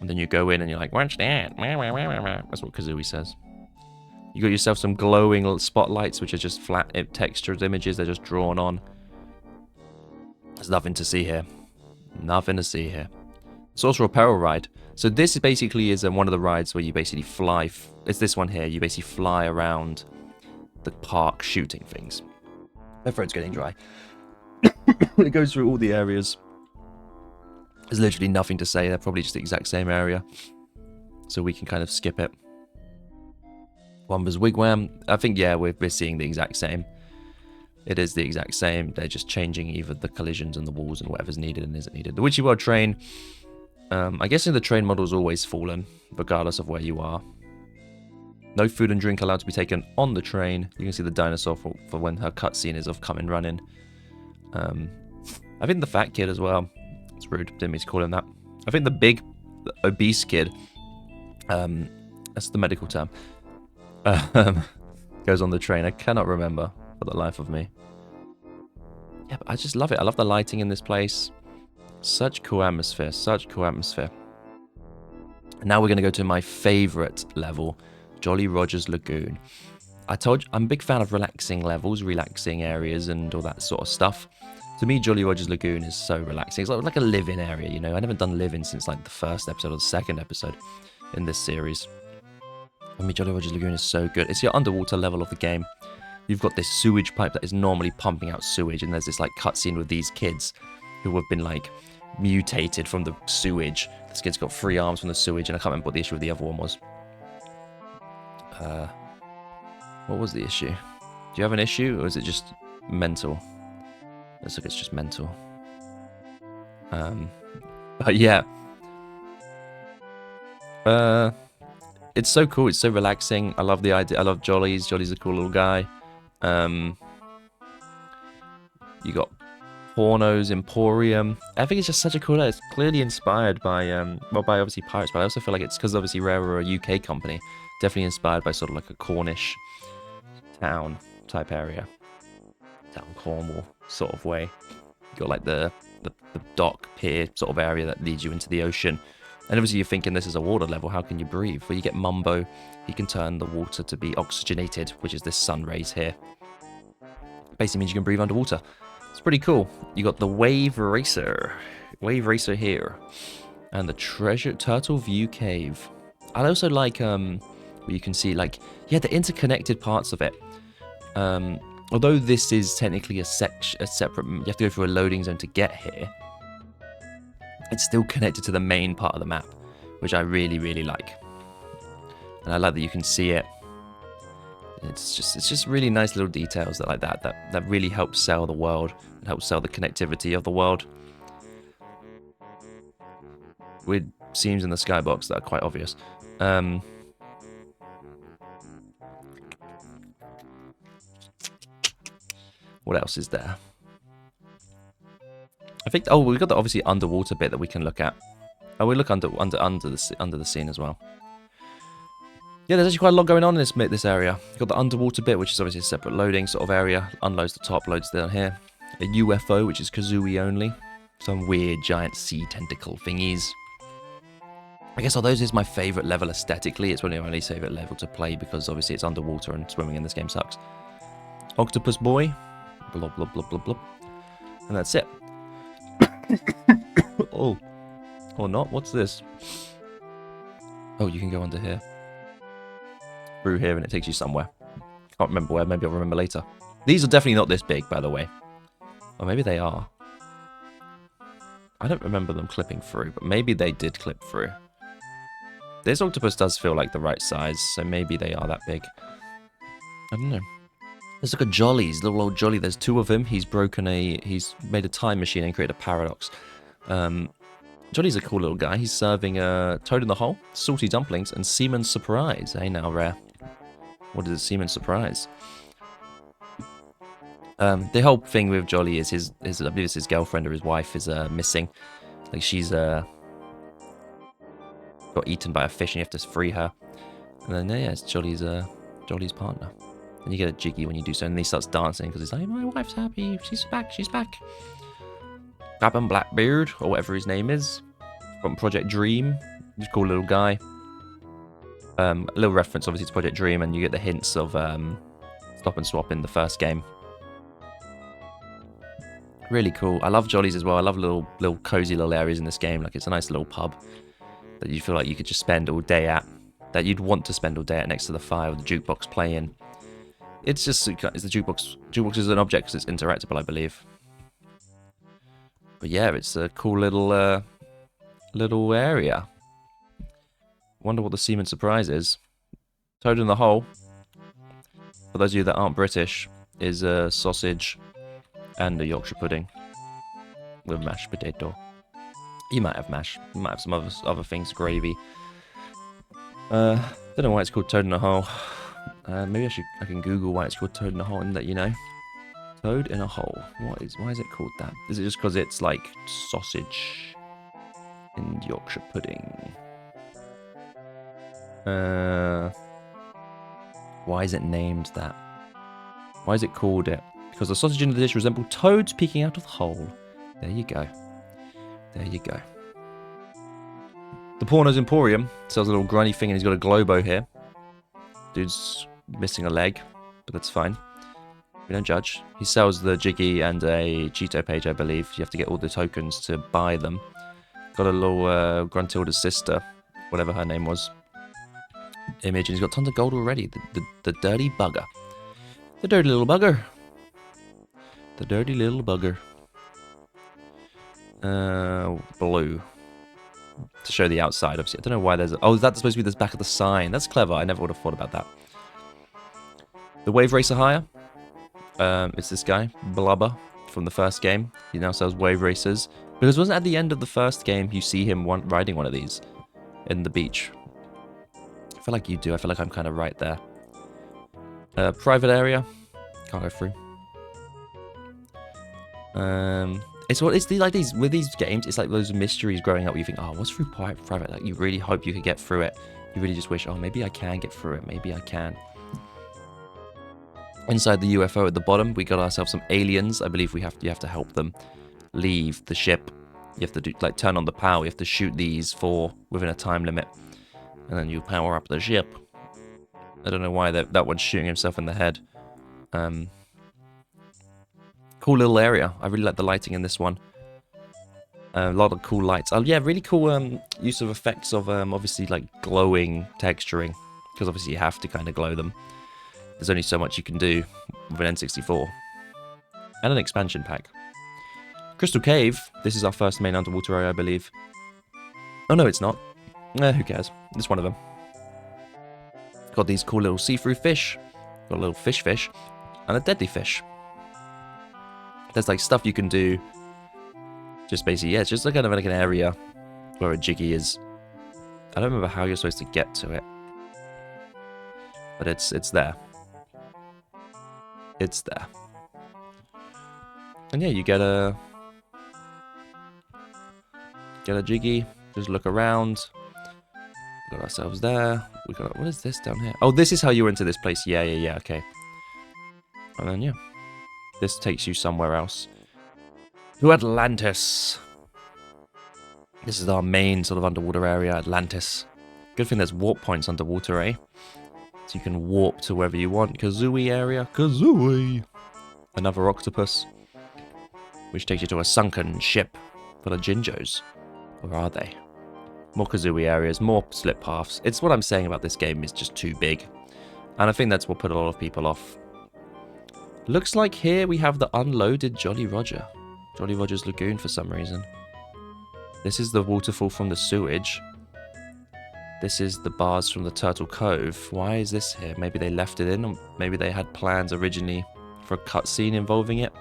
And then you go in and you're like, what's that? That's what Kazooie says. You got yourself some glowing little spotlights, which are just flat textured images. They're just drawn on. There's nothing to see here. Nothing to see here. Sorcerer Peril ride. So this basically is one of the rides where you basically fly. It's this one here. You basically fly around the park shooting things. My throat's getting dry. It goes through all the areas. There's literally nothing to say. They're probably just the exact same area. So we can kind of skip it. Womba's Wigwam. I think, yeah, we're seeing the exact same. It is the exact same. They're just changing either the collisions and the walls and whatever's needed and isn't needed. The Witchy World train. I guess the train model's always fallen, regardless of where you are. No food and drink allowed to be taken on the train. You can see the dinosaur for when her cutscene is of coming running. I think the fat kid as well. It's rude. Didn't mean to call him that. I think the big, obese kid. That's the medical term. Goes on the train. I cannot remember for the life of me. Yeah, but I just love it. I love the lighting in this place. Such cool atmosphere. Such cool atmosphere. And now we're going to go to my favorite level, Jolly Roger's Lagoon. I told you, I'm a big fan of relaxing levels, relaxing areas, and all that sort of stuff. To me, Jolly Roger's Lagoon is so relaxing. It's like a live-in area, you know. I haven't done live-in since like the first episode or the second episode in this series. I mean, Jolly Roger's Lagoon is so good. It's your underwater level of the game. You've got this sewage pipe that is normally pumping out sewage, and there's this like cutscene with these kids who have been like mutated from the sewage. This kid's got 3 arms from the sewage, and I can't remember what the issue with the other one was. What was the issue? Do you have an issue, or is it just mental? Looks like it's just mental. But yeah. It's so cool. It's so relaxing. I love the idea. I love Jollies. Jolly's a cool little guy. You got Porno's Emporium. I think it's just such a cool. It's clearly inspired by well, by obviously pirates, but I also feel like it's because obviously Rare are a UK company. Definitely inspired by sort of like a Cornish town type area, down Cornwall sort of way. You got like the dock pier sort of area that leads you into the ocean. And obviously you're thinking this is a water level, how can you breathe? Well, you get Mumbo, he can turn the water to be oxygenated, which is this sun rays here. Basically means you can breathe underwater. It's pretty cool. You got the Wave Racer here. And the Turtle View Cave. I also like, where you can see like, yeah, the interconnected parts of it. Although this is technically a separate, you have to go through a loading zone to get here. It's still connected to the main part of the map, which I really, really like. And I like that you can see it. It's just really nice little details that really help sell the world and help sell the connectivity of the world. With seams in the skybox that are quite obvious. What else is there? I think. Oh, we've got the obviously underwater bit that we can look at. Oh, we look under the scene as well. Yeah, there's actually quite a lot going on in this area. You've got the underwater bit, which is obviously a separate loading sort of area. Unloads the top, loads down here. A UFO, which is Kazooie only. Some weird giant sea tentacle thingies. I guess although this is my favourite level aesthetically, it's probably my least favourite level to play because obviously it's underwater and swimming in this game sucks. Octopus Boy. Blob, blob, blob, blob, blob. And that's it. Oh. Or not. What's this? Oh, you can go under here. Through here and it takes you somewhere. Can't remember where. Maybe I'll remember later. These are definitely not this big, by the way. Or maybe they are. I don't remember them clipping through, but maybe they did clip through. This octopus does feel like the right size, so maybe they are that big. I don't know. Let's look at Jolly's, little old Jolly. There's two of him. He's made a time machine and created a paradox. Jolly's a cool little guy. He's serving a toad in the hole, salty dumplings, and seaman's surprise. Hey now, Rare. What is a seaman's surprise? The whole thing with Jolly is his I believe it's his girlfriend or his wife is missing. Like she's got eaten by a fish and you have to free her. And then yeah, it's Jolly's partner. And you get a jiggy when you do so, and he starts dancing because he's like, my wife's happy, she's back. Captain Blackbeard, or whatever his name is, from Project Dream. He's a cool little guy. A little reference, obviously, to Project Dream, and you get the hints of Stop and Swap in the first game. Really cool. I love Jollies as well. I love little cozy little areas in this game. Like it's a nice little pub that you feel like you could just spend all day at. That you'd want to spend all day at next to the fire with the jukebox playing. It's just the jukebox. Jukebox is an object because it's interactable, I believe. But yeah, it's a cool little area. Wonder what the seaman surprise is. Toad in the hole. For those of you that aren't British, is a sausage and a Yorkshire pudding with mashed potato. You might have mash. You might have some other things, gravy. Don't know why it's called Toad in a hole. Maybe I can Google why it's called Toad in a hole and let you know. Toad in a hole. Why is it called that? Is it just because it's like sausage and Yorkshire pudding? Why is it named that? Why is it called it? Because the sausage in the dish resemble toads peeking out of the hole. There you go. There you go. The Porno's Emporium sells a little grunty thing and he's got a globo here. Dude's missing a leg, but that's fine. We don't judge. He sells the Jiggy and a Cheeto page, I believe. You have to get all the tokens to buy them. Got a little Gruntilda's sister, whatever her name was, image, and he's got tons of gold already. The dirty bugger. The dirty little bugger. The dirty little bugger. Blue. To show the outside, obviously. I don't know why there's... Oh, is that supposed to be this back of the sign? That's clever. I never would have thought about that. The Wave Racer hire. It's this guy, Blubber, from the first game. He now sells Wave Racers. Because wasn't at the end of the first game you see him riding one of these in the beach? I feel like you do. I feel like I'm kind of right there. Private area. Can't go through. It's like these with these games. It's like those mysteries growing up. Where you think, oh, what's through private? Like you really hope you could get through it. You really just wish, oh, maybe I can get through it. Maybe I can. Inside the UFO at the bottom, we got ourselves some aliens. I believe you have to help them leave the ship. You have to turn on the power. You have to shoot these 4 within a time limit, and then you power up the ship. I don't know why that one's shooting himself in the head. Cool little area. I really like the lighting in this one. A lot of cool lights. Oh yeah, really cool use of effects of obviously like glowing texturing, because obviously you have to kind of glow them. There's only so much you can do with an N64. And an expansion pack. Crystal Cave. This is our first main underwater area, I believe. Oh no, it's not. Who cares? It's one of them. Got these cool little see-through fish. Got a little fish. And a deadly fish. There's like stuff you can do. Just basically, yeah, it's just like kind of like an area where a jiggy is. I don't remember how you're supposed to get to it. But it's there. It's there. And yeah, you get a jiggy. Just look around. Got ourselves there. We got, what is this down here? Oh, this is how you enter this place. Yeah, okay. And then yeah, this takes you somewhere else. To Atlantis. This is our main sort of underwater area, Atlantis. Good thing there's warp points underwater, eh? So you can warp to wherever you want. Kazooie area. Kazooie! Another octopus. Which takes you to a sunken ship full of Jinjos. Or are they? More Kazooie areas, more slip paths. It's what I'm saying about this game is just too big. And I think that's what put a lot of people off. Looks like here we have the unloaded Jolly Roger. Jolly Roger's Lagoon for some reason. This is the waterfall from the sewage. This is the bars from the Turtle Cove. Why is this here? Maybe they left it in, or maybe they had plans originally for a cutscene involving it.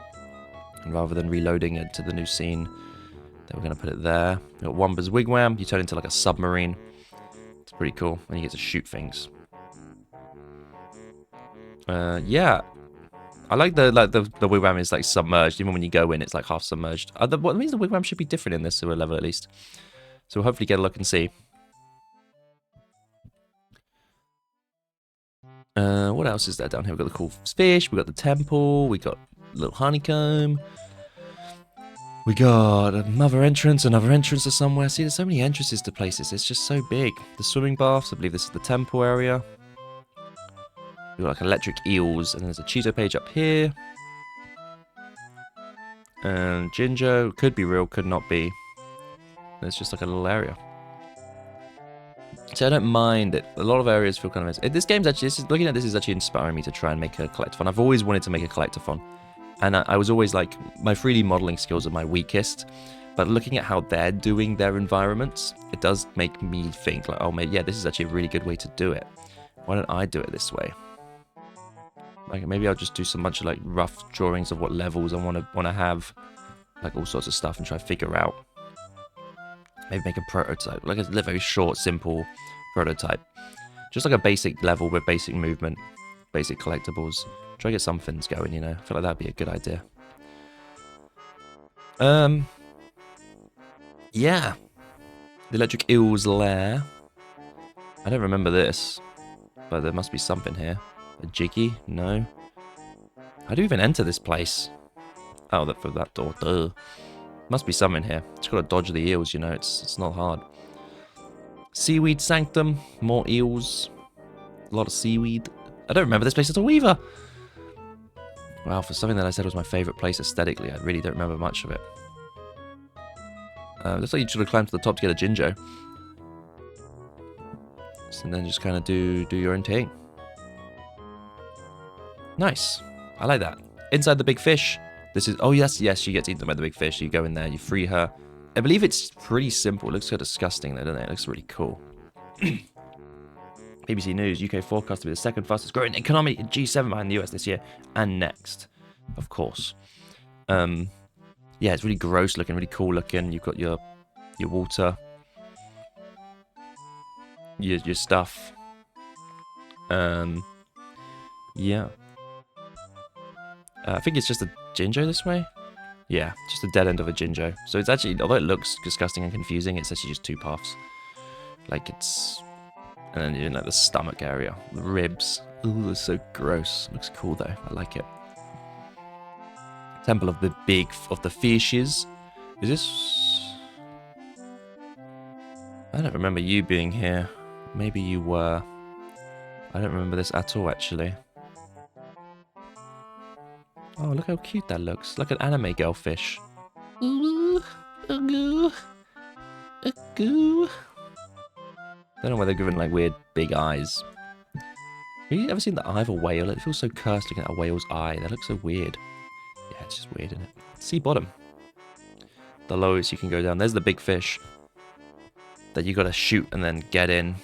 And rather than reloading it to the new scene, they were going to put it there. We've got Womba's Wigwam. You turn into like a submarine. It's pretty cool. And you get to shoot things. Yeah. I like the wigwam is like submerged. Even when you go in, it's like half submerged. What means the wigwam should be different in this sewer level at least. So we'll hopefully get a look and see. What else is there down here? We've got the cool fish. We've got the temple. We got a little honeycomb. We got another entrance to somewhere. See, there's so many entrances to places. It's just so big. The swimming baths. I believe this is the temple area. We've got like electric eels, and there's a Cheeto page up here. And Jinjo, could be real, could not be. It's just like a little area. So I don't mind it. A lot of areas feel kind of... This game's actually... looking at this is actually inspiring me to try and make a collectathon. I've always wanted to make a collectathon. And I was always like... My 3D modeling skills are my weakest. But looking at how they're doing their environments, it does make me think like, oh, yeah, this is actually a really good way to do it. Why don't I do it this way? Like maybe I'll just do some bunch of like rough drawings of what levels I want to have, like all sorts of stuff, and try to figure out. Maybe make a prototype, like a very short, simple prototype, just like a basic level with basic movement, basic collectibles. Try to get some things going, you know. I feel like that'd be a good idea. Yeah, the electric eel's lair. I don't remember this, but there must be something here. A jiggy? No. How do you even enter this place? Oh, for that door. Duh. Must be something here. Just gotta dodge the eels, you know. It's not hard. Seaweed Sanctum. More eels. A lot of seaweed. I don't remember this place at all either. Wow, for something that I said was my favourite place aesthetically, I really don't remember much of it. Looks like you should have climbed to the top to get a Jinjo. And then just kind of do your own thing. Nice. I like that. Inside the big fish. This is... Oh, yes, she gets eaten by the big fish. You go in there, you free her. I believe it's pretty simple. It looks so disgusting, though, doesn't it? It looks really cool. BBC News, UK forecast to be the second fastest growing economy in G7 behind the US this year and next, of course. Yeah, it's really gross looking, really cool looking. You've got your water, your stuff. Yeah. I think it's just a Jinjo this way. Yeah, just a dead end of a Jinjo. So it's actually, although it looks disgusting and confusing, it's actually just two paths. Like it's, and then you know the stomach area, the ribs. Ooh, it's so gross. Looks cool though. I like it. Temple of the fishes. Is this? I don't remember you being here. Maybe you were. I don't remember this at all, actually. Oh, look how cute that looks. Like an anime girl fish. Ooh, ooh, ooh. Don't know why they're given like weird big eyes. Have you ever seen the eye of a whale? It feels so cursed looking at a whale's eye. That looks so weird. Yeah, it's just weird, isn't it? Sea bottom. The lowest you can go down. There's the big fish that you gotta shoot and then get in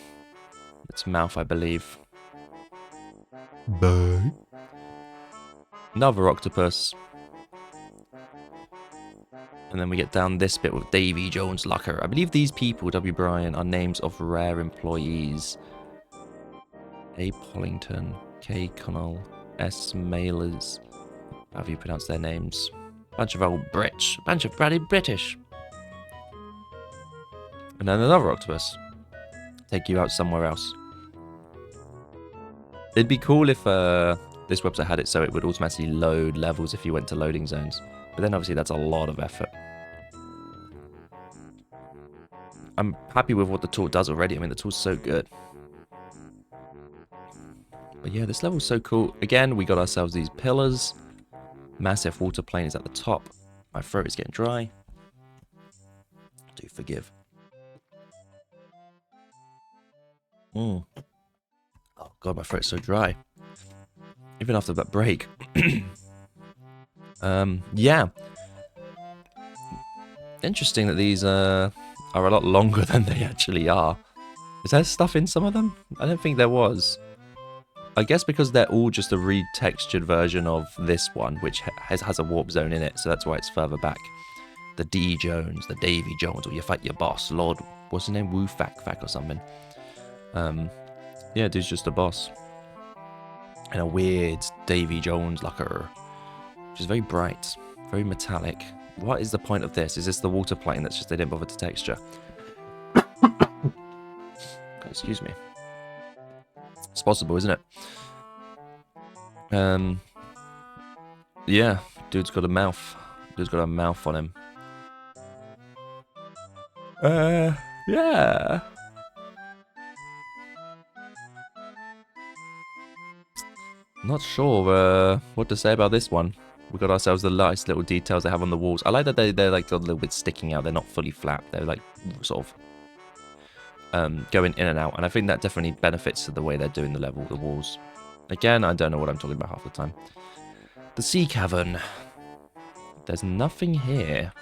its mouth, I believe. Bye. Another octopus. And then we get down this bit with Davy Jones Locker. I believe these people, W. Bryan, are names of rare employees. A. Pollington, K. Connell, S. Mailers. How do you pronounce their names? Bunch of old Brits. Bunch of bloody British. And then another octopus. Take you out somewhere else. It'd be cool if this website had it so it would automatically load levels if you went to loading zones. But then obviously that's a lot of effort. I'm happy with what the tool does already. I mean, the tool's so good. But yeah, this level's so cool. Again, we got ourselves these pillars. Massive water plane is at the top. My throat is getting dry. Do forgive. Oh god, my throat's so dry. Even after that break. Yeah. Interesting that these are a lot longer than they actually are. Is there stuff in some of them? I don't think there was. I guess because they're all just a retextured version of this one, which has a warp zone in it, so that's why it's further back. The D Jones, the Davy Jones, or you fight your boss, Lord, what's his name? Wu Fak or something. Yeah, dude's just a boss. And a weird Davy Jones locker, which is very bright, very metallic. What is the point of this? Is this the water plane that's just they didn't bother to texture? Excuse me. It's possible, isn't it? Yeah, dude's got a mouth. Dude's got a mouth on him. Yeah. Not sure what to say about this one. We got ourselves the nice little details they have on the walls. I like that they're like a little bit sticking out. They're not fully flat. They're like sort of going in and out. And I think that definitely benefits to the way they're doing the walls. Again, I don't know what I'm talking about half the time. The sea cavern. There's nothing here.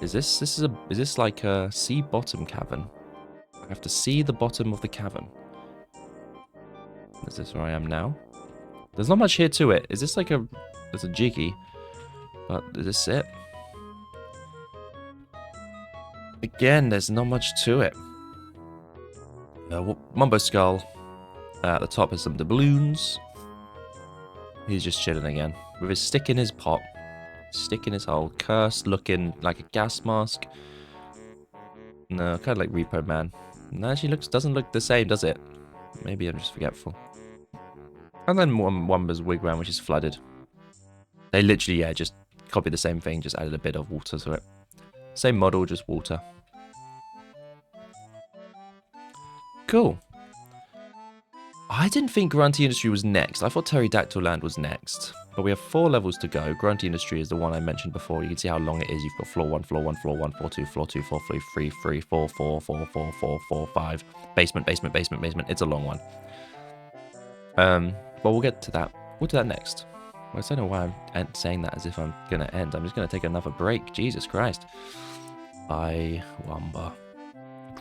Is this like a sea bottom cavern? I have to see the bottom of the cavern. Is this where I am now? There's not much here to it. Is this like a... There's a jiggy. But is this it? Again, there's not much to it. Mumbo Skull. At the top is some doubloons. He's just chilling again. With his stick in his pot. Stick in his hole. Cursed looking like a gas mask. No, kind of like Repo Man. No, she doesn't look the same, does it? Maybe I'm just forgetful. And then Wumba's wigwam, which is flooded. They literally, yeah, just copied the same thing, just added a bit of water to it. Same model, just water. Cool. I didn't think Grunty Industry was next. I thought Terrydactyland was next. But we have 4 levels to go. Grunty Industry is the one I mentioned before. You can see how long it is. You've got floor 1, floor 1, floor 1, floor 2, floor 2, floor 3, 3, 3, 4, 4, 4, 4, 4, 4, 5. Basement, basement, basement, basement. It's a long one. But we'll get to that. We'll do that next. I don't know why I'm saying that as if I'm going to end. I'm just going to take another break. Jesus Christ. Bye, Wumba.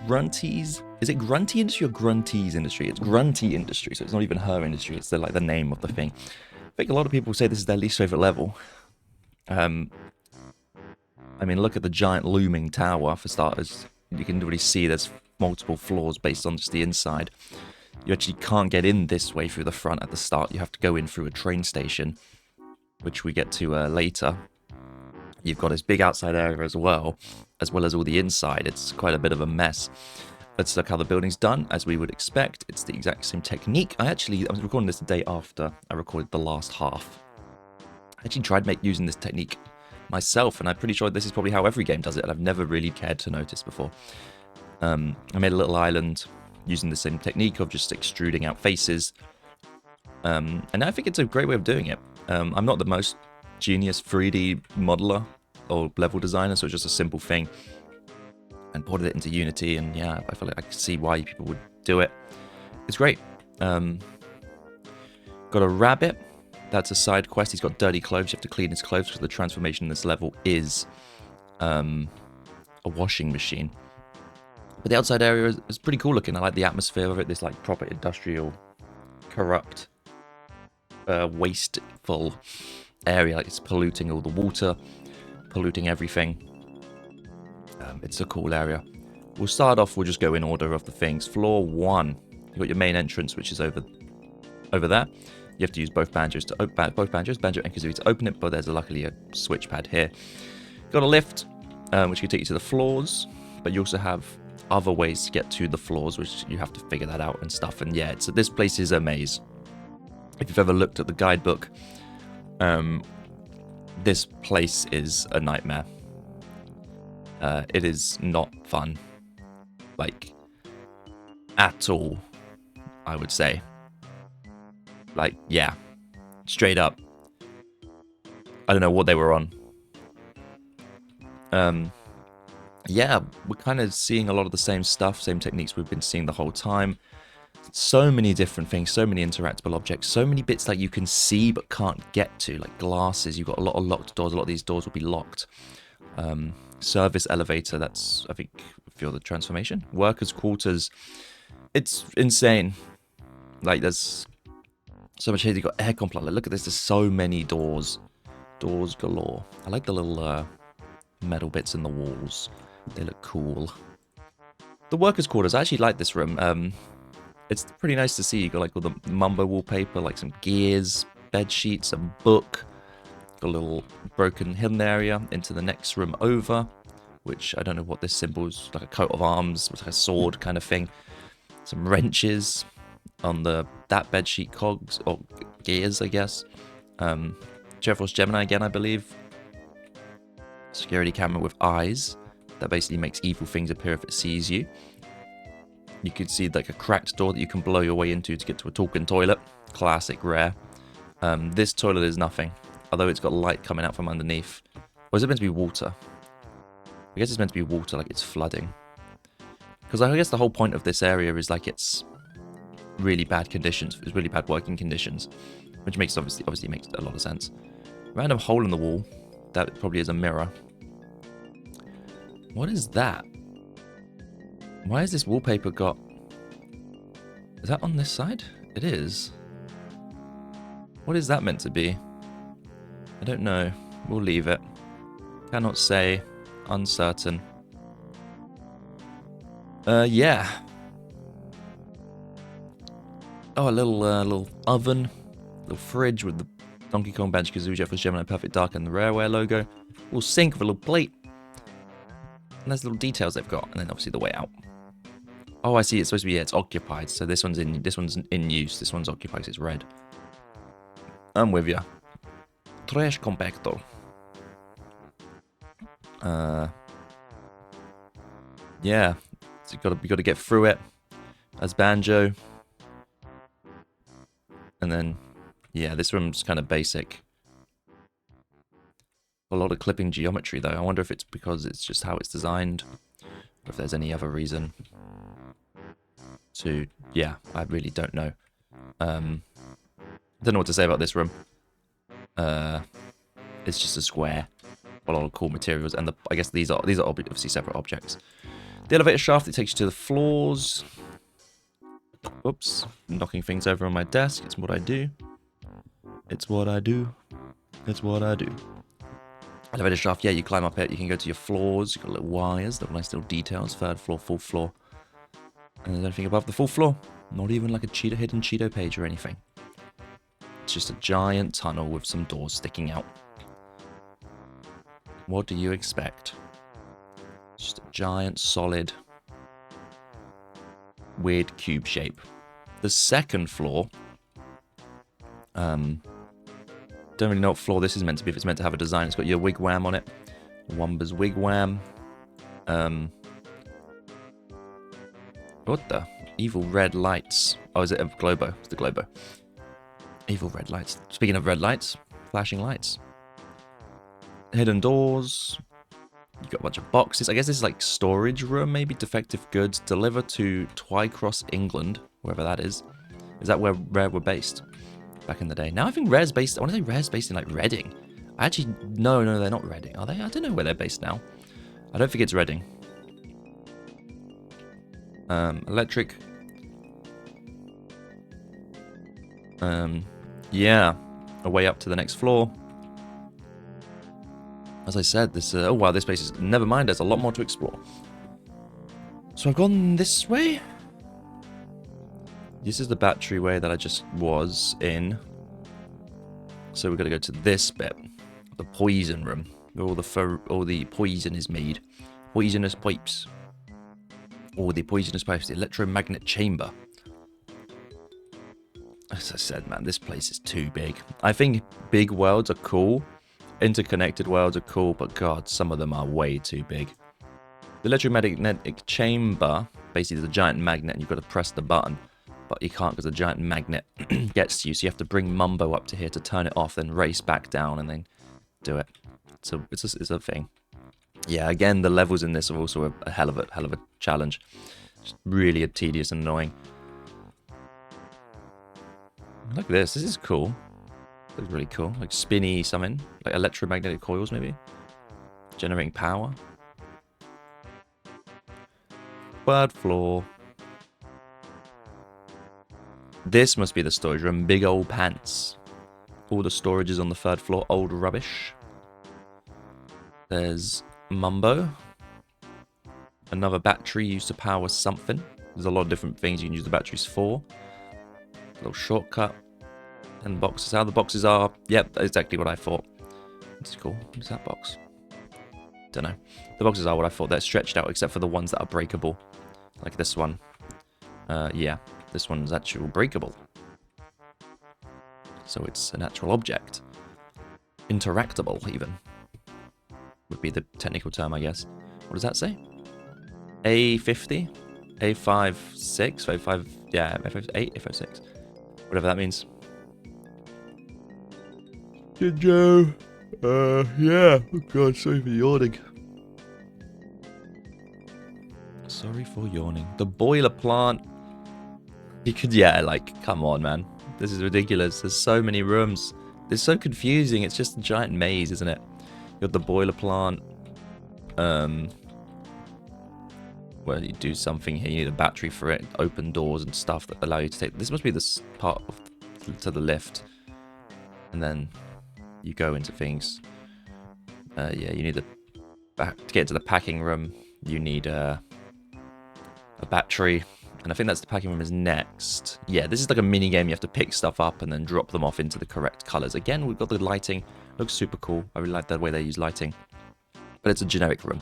Grunty's... Is it Grunty Industry or Grunty's Industry? It's Grunty Industry, so it's not even her industry. It's like the name of the thing. I think a lot of people say this is their least favorite level. I mean, look at the giant looming tower, for starters. You can really see there's multiple floors based on just the inside. You actually can't get in this way through the front at the start. You have to go in through a train station, which we get to later. You've got this big outside area as well as all the inside. It's quite a bit of a mess. Let's look how the building's done, as we would expect. It's the exact same technique. I was recording this the day after I recorded the last half. I actually tried using this technique myself, and I'm pretty sure this is probably how every game does it, and I've never really cared to notice before. I made a little island using the same technique of just extruding out faces, and I think it's a great way of doing it. I'm not the most genius 3D modeler or level designer, so it's just a simple thing, and ported it into Unity, and yeah, I feel like I can see why people would do it. It's great. Got a rabbit. That's a side quest. He's got dirty clothes. You have to clean his clothes because the transformation in this level is a washing machine. But the outside area is pretty cool looking. I like the atmosphere of it. This like proper industrial, corrupt, wasteful area. Like it's polluting all the water, polluting everything. It's a cool area. We'll start off. We'll just go in order of the things. Floor 1. You've got your main entrance, which is over there. You have to use both banjos to open both banjos, banjo and kazooie, to open it, but there's luckily a switch pad here. Got a lift, which can take you to the floors, but you also have other ways to get to the floors, which you have to figure that out and stuff. And yeah, this place is a maze. If you've ever looked at the guidebook, this place is a nightmare. It is not fun, like at all, I would say. Like, yeah, straight up. I don't know what they were on. Yeah, we're kind of seeing a lot of the same stuff, same techniques we've been seeing the whole time. So many different things, so many interactable objects, so many bits that you can see but can't get to, like glasses. You've got a lot of locked doors. A lot of these doors will be locked. Service elevator, that's, I think, feel the transformation. Workers' quarters. It's insane. Like, there's so much here. You've got air compressor. Look at this. There's so many doors. Doors galore. I like the little metal bits in the walls. They look cool. The workers' quarters. I actually like this room. It's pretty nice to see. You got like all the Mumbo wallpaper, like some gears, bed sheets, a book. Got a little broken hidden area into the next room over, which I don't know what this symbol is. Like a coat of arms, with like a sword kind of thing. Some wrenches on that bed sheet, cogs or gears, I guess. Force Gemini again, I believe. Security camera with eyes that basically makes evil things appear if it sees you. You could see like a cracked door that you can blow your way into to get to a talking toilet. Classic, rare. This toilet is nothing, although it's got light coming out from underneath. Or is it meant to be water? I guess it's meant to be water, like it's flooding. Because I guess the whole point of this area is like it's really bad conditions. It's really bad working conditions, which makes obviously makes a lot of sense. Random hole in the wall. That probably is a mirror. What is that? Why is this wallpaper got... Is that on this side? It is. What is that meant to be? I don't know. We'll leave it. Cannot say. Uncertain. Yeah. Oh, a little oven. Little fridge with the Donkey Kong, Banjo-Kazooie, Force Gemini, Perfect Dark, and the Rareware logo. Little sink with a little plate. And there's little details they've got, and then obviously the way out. Oh, I see. It's supposed to be, yeah, it's occupied. So this one's in use. This one's occupied 'cause it's red. I'm with ya. Trash compactor. Yeah. So you gotta get through it as Banjo. And then, yeah, this room's kind of basic. A lot of clipping geometry, though. I wonder if it's because it's just how it's designed, or if there's any other reason. So, yeah, I really don't know. I don't know what to say about this room. It's just a square. A lot of cool materials, and I guess these are obviously separate objects. The elevator shaft that takes you to the floors. Oops, knocking things over on my desk. It's what I do. It's what I do. It's what I do. Elevator shaft, yeah, you climb up it. You can go to your floors. You've got little wires, little nice little details. Third floor, fourth floor. And there's anything above the fourth floor. Not even like a hidden Cheeto page or anything. It's just a giant tunnel with some doors sticking out. What do you expect? Just a giant, solid, weird cube shape. The second floor, don't really know what floor this is meant to be. If it's meant to have a design, it's got your wigwam on it. Womba's wigwam. What the? Evil red lights. Oh, is it a globo? It's the globo. Evil red lights. Speaking of red lights, flashing lights. Hidden doors. You got a bunch of boxes. I guess this is like storage room, maybe. Defective goods. Deliver to Twycross, England, wherever that is. Is that where Rare were based back in the day? Now I think Rare's based. I want to say Rare's based in like Reading. I actually no, they're not Reading, are they? I don't know where they're based now. I don't think it's Reading. Electric. Yeah, a way up to the next floor. As I said, this, oh wow, this place is, never mind, there's a lot more to explore. So I've gone this way? This is the battery way that I just was in. So we're gonna go to this bit, the poison room, where all the poison is made. Poisonous pipes. Or the poisonous pipes, the electromagnet chamber. As I said, man, this place is too big. I think big worlds are cool. Interconnected worlds are cool, but God, some of them are way too big. The electromagnetic chamber, basically there's a giant magnet and you've got to press the button, but you can't because the giant magnet gets to you, so you have to bring Mumbo up to here to turn it off, then race back down and then do it. So it's a thing. Yeah, again, the levels in this are also a hell of a challenge. Just really tedious and annoying. Look at this. This is cool. Looks really cool. Like spinny something. Like electromagnetic coils, maybe. Generating power. Third floor. This must be the storage room. Big old pants. All the storage is on the third floor. Old rubbish. There's Mumbo. Another battery used to power something. There's a lot of different things you can use the batteries for. Little shortcut. And boxes. How the boxes are. Yep, that's exactly what I thought. That's cool. What's that box? Don't know. The boxes are what I thought. They're stretched out except for the ones that are breakable. Like this one. Yeah. This one's actually breakable. So it's an actual object. Interactable, even. Would be the technical term, I guess. What does that say? A50? A56? A5... Yeah, A58? A56. Whatever that means. Good Joe. Yeah. Oh God, sorry for yawning. Sorry for yawning. The boiler plant. You could, yeah, like, come on, man. This is ridiculous. There's so many rooms. It's so confusing. It's just a giant maze, isn't it? You got the boiler plant. Well, you do something here. You need a battery for it. Open doors and stuff that allow you to take. This must be this part of to the lift, and then you go into things. Yeah, you need to get to the packing room. You need a battery, and I think that's the packing room is next. Yeah, this is like a mini game. You have to pick stuff up and then drop them off into the correct colors. Again, we've got the lighting. Looks super cool. I really like the way they use lighting, but it's a generic room.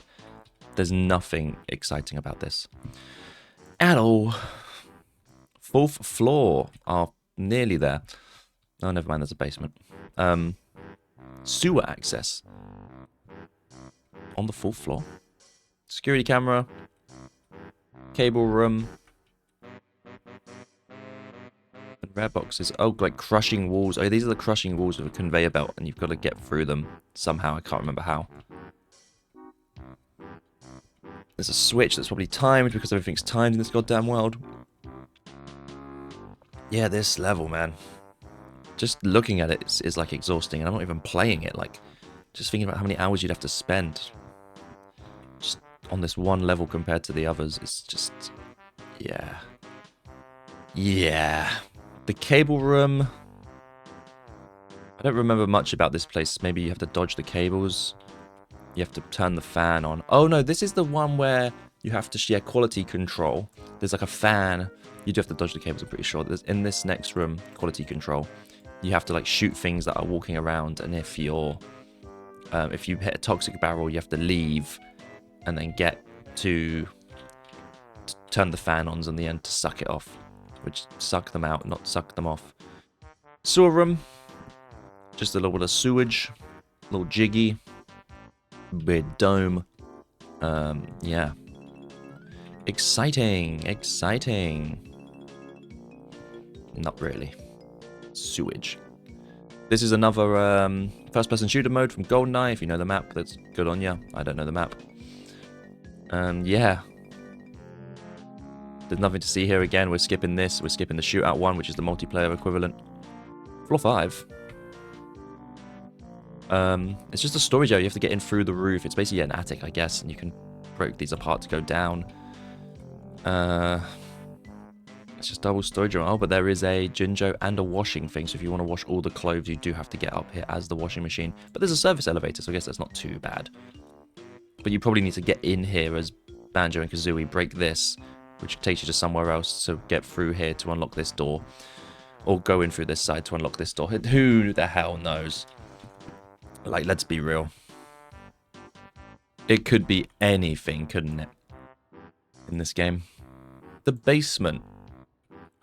There's nothing exciting about this at all. Fourth floor are nearly there. Oh, never mind. There's a basement. Sewer access on the fourth floor. Security camera. Cable room. And rare boxes. Oh, like crushing walls. Oh, these are the crushing walls with a conveyor belt, and you've got to get through them somehow. I can't remember how. There's a switch that's probably timed because everything's timed in this goddamn world. Yeah, this level, man. Just looking at it is like exhausting, and I'm not even playing it. Like, just thinking about how many hours you'd have to spend. Just on this one level compared to the others. It's just, yeah. Yeah. The cable room. I don't remember much about this place. Maybe you have to dodge the cables. You have to turn the fan on. Oh no, this is the one where you have to share quality control. There's like a fan. You do have to dodge the cables, I'm pretty sure. There's, in this next room, quality control, you have to like shoot things that are walking around, and if you're if you hit a toxic barrel, you have to leave and then get to turn the fan on in the end to suck it off, which suck them out, not suck them off. Sewer room, just a little bit of sewage, a little jiggy, weird dome. Yeah, exciting. Not really. Sewage. This is another first-person shooter mode from GoldenEye. If you know the map, that's good on ya. I don't know the map. Yeah. There's nothing to see here again. We're skipping this. We're skipping the shootout one, which is the multiplayer equivalent. Floor 5. It's just a storage area. You have to get in through the roof. It's basically an attic, I guess, and you can break these apart to go down. It's just double storage room. Oh, but there is a Jinjo and a washing thing, so if you want to wash all the clothes, you do have to get up here as the washing machine. But there's a service elevator, so I guess that's not too bad. But you probably need to get in here as Banjo and Kazooie, break this, which takes you to somewhere else to get through here to unlock this door. Or go in through this side to unlock this door. Who the hell knows? Like, let's be real. It could be anything, couldn't it? In this game. The basement.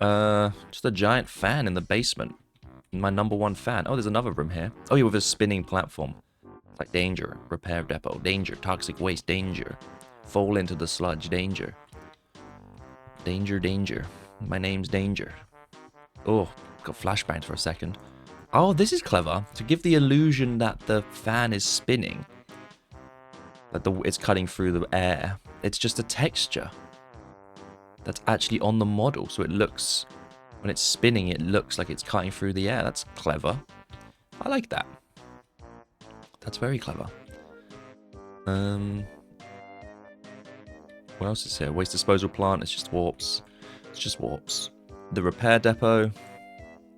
Just a giant fan in the basement. My #1 fan. Oh, there's another room here. Oh, yeah, with a spinning platform. It's like danger. Repair depot. Danger. Toxic waste. Danger. Fall into the sludge. Danger. Danger. My name's Danger. Oh, got flashbanged for a second. Oh, this is clever. To give the illusion that the fan is spinning. That it's cutting through the air. It's just a texture that's actually on the model. So it looks, when it's spinning, it looks like it's cutting through the air. That's clever. I like that. That's very clever. What else is here? Waste disposal plant. It's just warps. It's just warps. The repair depot.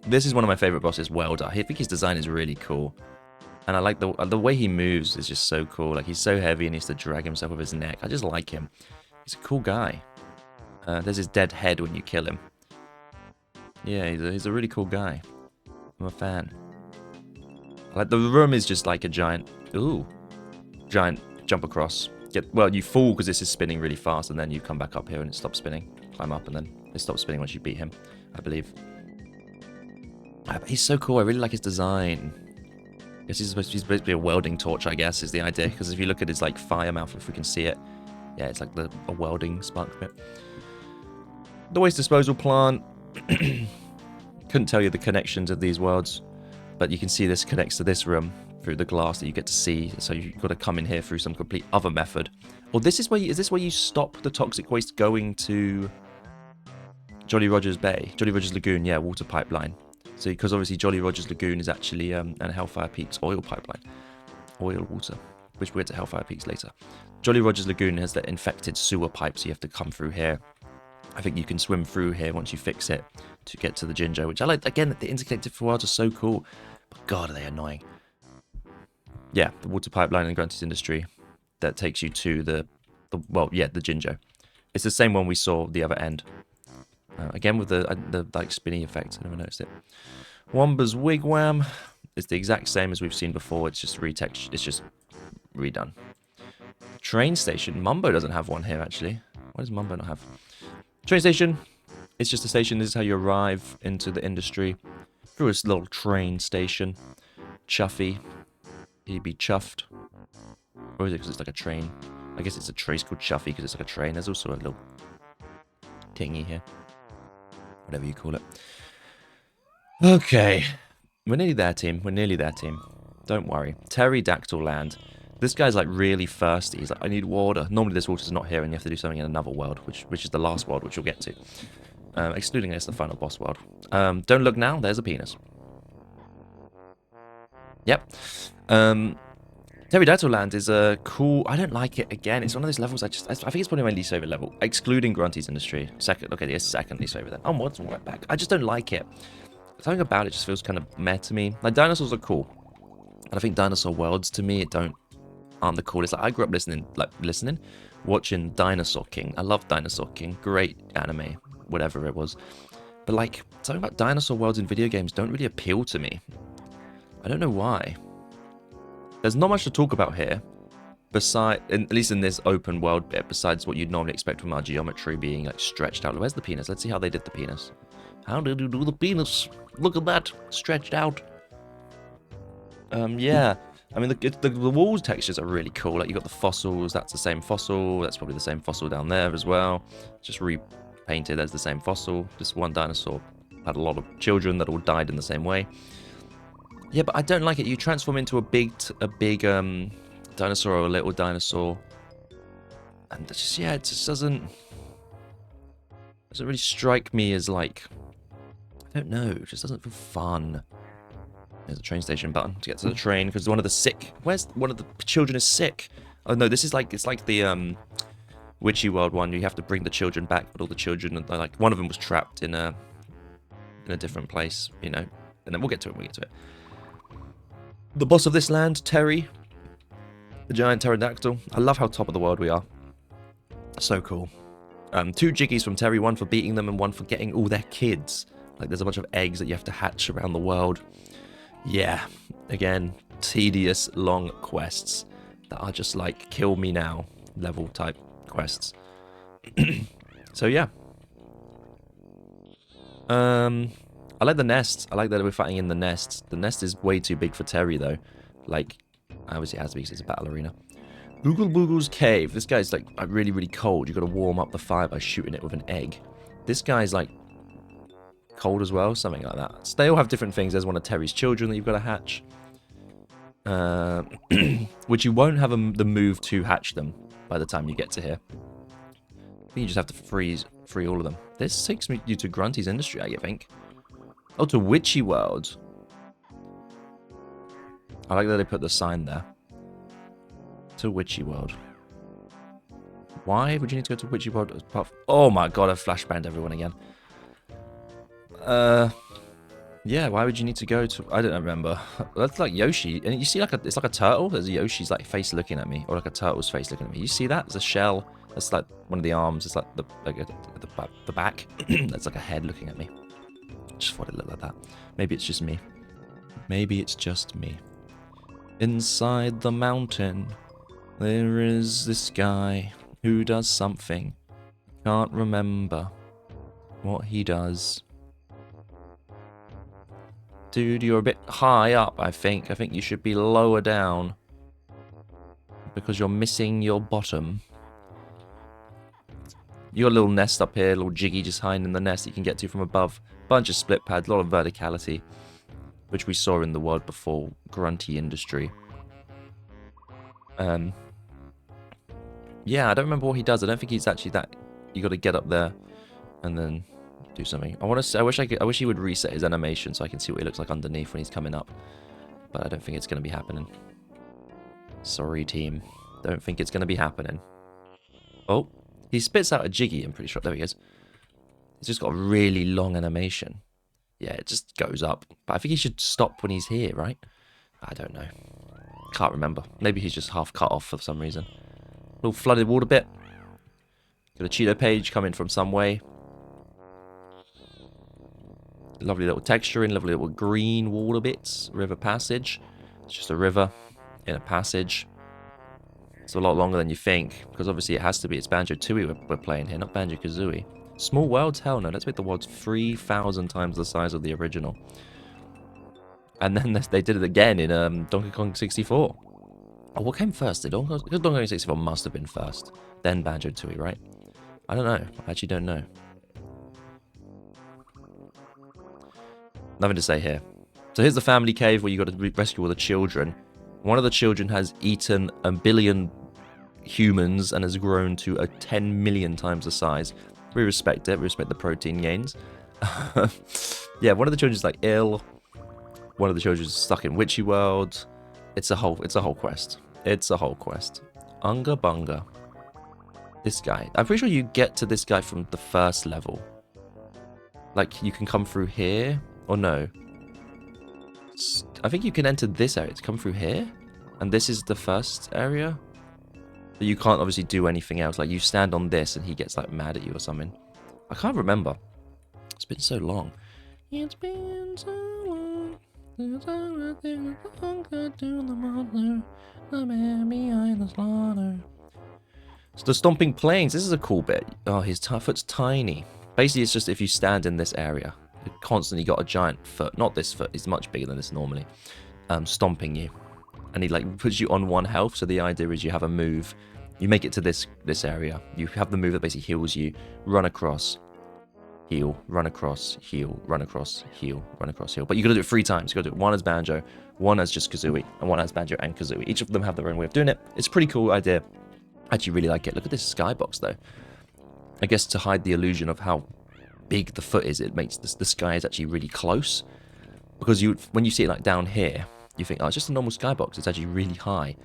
This is one of my favorite bosses, Welder. I think his design is really cool. And I like the way he moves is just so cool. Like, he's so heavy and he has to drag himself with his neck. I just like him. He's a cool guy. There's his dead head when you kill him. Yeah, he's a really cool guy. I'm a fan. Like, the room is just like a giant... Ooh. Giant jump across. Well, you fall because this is spinning really fast, and then you come back up here and it stops spinning. Climb up, and then it stops spinning once you beat him, I believe. But he's so cool. I really like his design. I guess he's supposed to be a welding torch, I guess, is the idea. Because if you look at his, like, fire mouth, if we can see it, yeah, it's like a welding spark bit. The waste disposal plant. Couldn't tell you the connections of these worlds, but you can see this connects to this room through the glass that you get to see. So you've got to come in here through some complete other method. Or this is where is this where you stop the toxic waste going to Jolly Roger's Bay, Jolly Roger's Lagoon? Yeah, water pipeline. So because obviously Jolly Roger's Lagoon is actually an Hailfire Peaks oil pipeline, oil water, which we'll get to Hailfire Peaks later. Jolly Roger's Lagoon has the infected sewer pipe, so you have to come through here. I think you can swim through here once you fix it to get to the Jinjo, which I like. Again, the interconnected worlds are so cool, but God, are they annoying. Yeah, the water pipeline in Grunty Industry that takes you to the Jinjo. It's the same one we saw the other end. Again with the like spinny effect. I never noticed it. Womba's Wigwam is the exact same as we've seen before. It's just it's just redone. Train station. Mumbo doesn't have one here actually. Why does Mumbo not have? Train station. It's just a station. This is how you arrive into the industry through this little train station. Chuffy. He'd be chuffed. Or is it because it's like a train? I guess it's a trace called Chuffy because it's like a train. There's also a little tingy here. Whatever you call it. Okay. We're nearly there, team. We're nearly there, team. Don't worry. Terrydactyland. This guy's like really thirsty. He's like, I need water. Normally this water's not here and you have to do something in another world, which is the last world, which you'll get to. Excluding this, the final boss world. Don't look now. There's a penis. Yep. Terrydactyland is a cool... I don't like it again. It's one of those levels I think it's probably my least favorite level, excluding Grunty's Industry. Second, okay, it's second least favorite then. Oh, what's right back? I just don't like it. Something about it just feels kind of meh to me. Like, dinosaurs are cool. And I think dinosaur worlds, to me, aren't the coolest. Like, I grew up watching Dinosaur King. I love Dinosaur King. Great anime, whatever it was. But, like, something about dinosaur worlds in video games don't really appeal to me. I don't know why. There's not much to talk about here, at least in this open world bit, besides what you'd normally expect from our geometry being like stretched out. Where's the penis? Let's see how they did the penis. How did you do the penis? Look at that, stretched out. Yeah. I mean, the walls textures are really cool. Like, you got the fossils. That's the same fossil. That's probably the same fossil down there as well. Just repainted as the same fossil. Just one dinosaur had a lot of children that all died in the same way. Yeah, but I don't like it. You transform into a big dinosaur or a little dinosaur, and it just doesn't really strike me as, like, I don't know. It just doesn't feel fun. There's a train station button to get to the train because one of the children is sick. Oh no, this is like, it's like the Witchy World one. You have to bring the children back, but all the children, like, one of them was trapped in a different place, you know. And then we'll get to it. The boss of this land, Terry, the giant pterodactyl. I love how top of the world we are. So cool. 2 jiggies from Terry, one for beating them and one for getting all their kids. Like, there's a bunch of eggs that you have to hatch around the world. Yeah, again, tedious, long quests that are just like, kill me now level type quests. So yeah. I like the nest. I like that we're fighting in the nest. The nest is way too big for Terry, though. Like, obviously it has to be because it's a battle arena. Boogle Boogle's Cave. This guy's, like, really, really cold. You've got to warm up the fire by shooting it with an egg. This guy's, like, cold as well. Something like that. So they all have different things. There's one of Terry's children that you've got to hatch. Which you won't have the move to hatch them by the time you get to here. I think you just have to free all of them. This takes you to Grunty's Industry, I think. Oh, to Witchy World. I like that they put the sign there. To Witchy World. Why would you need to go to Witchy World? Oh my god, I've flashbanged everyone again. Yeah, why would you need to go to... I don't remember. That's like Yoshi. And you see, like, it's like a turtle. There's a Yoshi's, like, face looking at me. Or like a turtle's face looking at me. You see that? There's a shell. That's like one of the arms. It's like the back. That's like a head looking at me. Just thought it looked like that. Maybe it's just me. Maybe it's just me. Inside the mountain, there is this guy who does something. Can't remember what he does. Dude, you're a bit high up, I think. I think you should be lower down. Because you're missing your bottom. You got a little nest up here, a little jiggy just hiding in the nest that you can get to from above. Bunch of split pads, a lot of verticality, which we saw in the world before, Grunty Industry. Yeah, I don't remember what he does. I don't think he's actually that. You got to get up there and then do something. I wish he would reset his animation so I can see what he looks like underneath when he's coming up. But I don't think it's going to be happening. Sorry, team. Don't think it's going to be happening. Oh, he spits out a jiggy, I'm pretty sure. There he is. He's just got a really long animation. Yeah, it just goes up. But I think he should stop when he's here, right? I don't know. Can't remember. Maybe he's just half cut off for some reason. Little flooded water bit. Got a Cheeto page coming from some way. Lovely little texturing, lovely little green water bits. River passage. It's just a river in a passage. It's a lot longer than you think, because obviously it has to be. It's Banjo-Tooie we're playing here, not Banjo-Kazooie. Small worlds? Hell no. Let's make the worlds 3,000 times the size of the original. And then they did it again in Donkey Kong 64. Oh, what came first? Donkey Kong 64 must have been first. Then Banjo-Tooie, right? I don't know. I actually don't know. Nothing to say here. So here's the family cave where you got to rescue all the children. One of the children has eaten 1 billion humans and has grown to 10 million times the size. We respect it. We respect the protein gains. Yeah, one of the children's like ill. One of the children's stuck in Witchy World. It's a whole quest. It's a whole quest. Unga Bunga. This guy. I'm pretty sure you get to this guy from the first level. Like, you can come through here. Or no. I think you can enter this area to come through here. And this is the first area. But you can't obviously do anything else. Like, you stand on this and he gets, like, mad at you or something. I can't remember. It's been so long. It's been so long. Since I was in the hunger to the mother. The man behind the slaughter. So the Stomping Plains. This is a cool bit. Oh, his foot's tiny. Basically, it's just if you stand in this area, you've constantly got a giant foot. Not this foot. He's much bigger than this normally. Stomping you. And he, like, puts you on 1 health. So the idea is you have a move. You make it to this area. You have the move that basically heals you. Run across. Heal. Run across. Heal. Run across. Heal. Run across. Heal. But you got to do it 3 times. You got to do it 1 as Banjo, 1 as just Kazooie, and 1 as Banjo and Kazooie. Each of them have their own way of doing it. It's a pretty cool idea. I actually really like it. Look at this skybox, though. I guess to hide the illusion of how big the foot is, it makes the sky is actually really close. Because when you see it like down here, you think, oh, it's just a normal skybox. It's actually really high.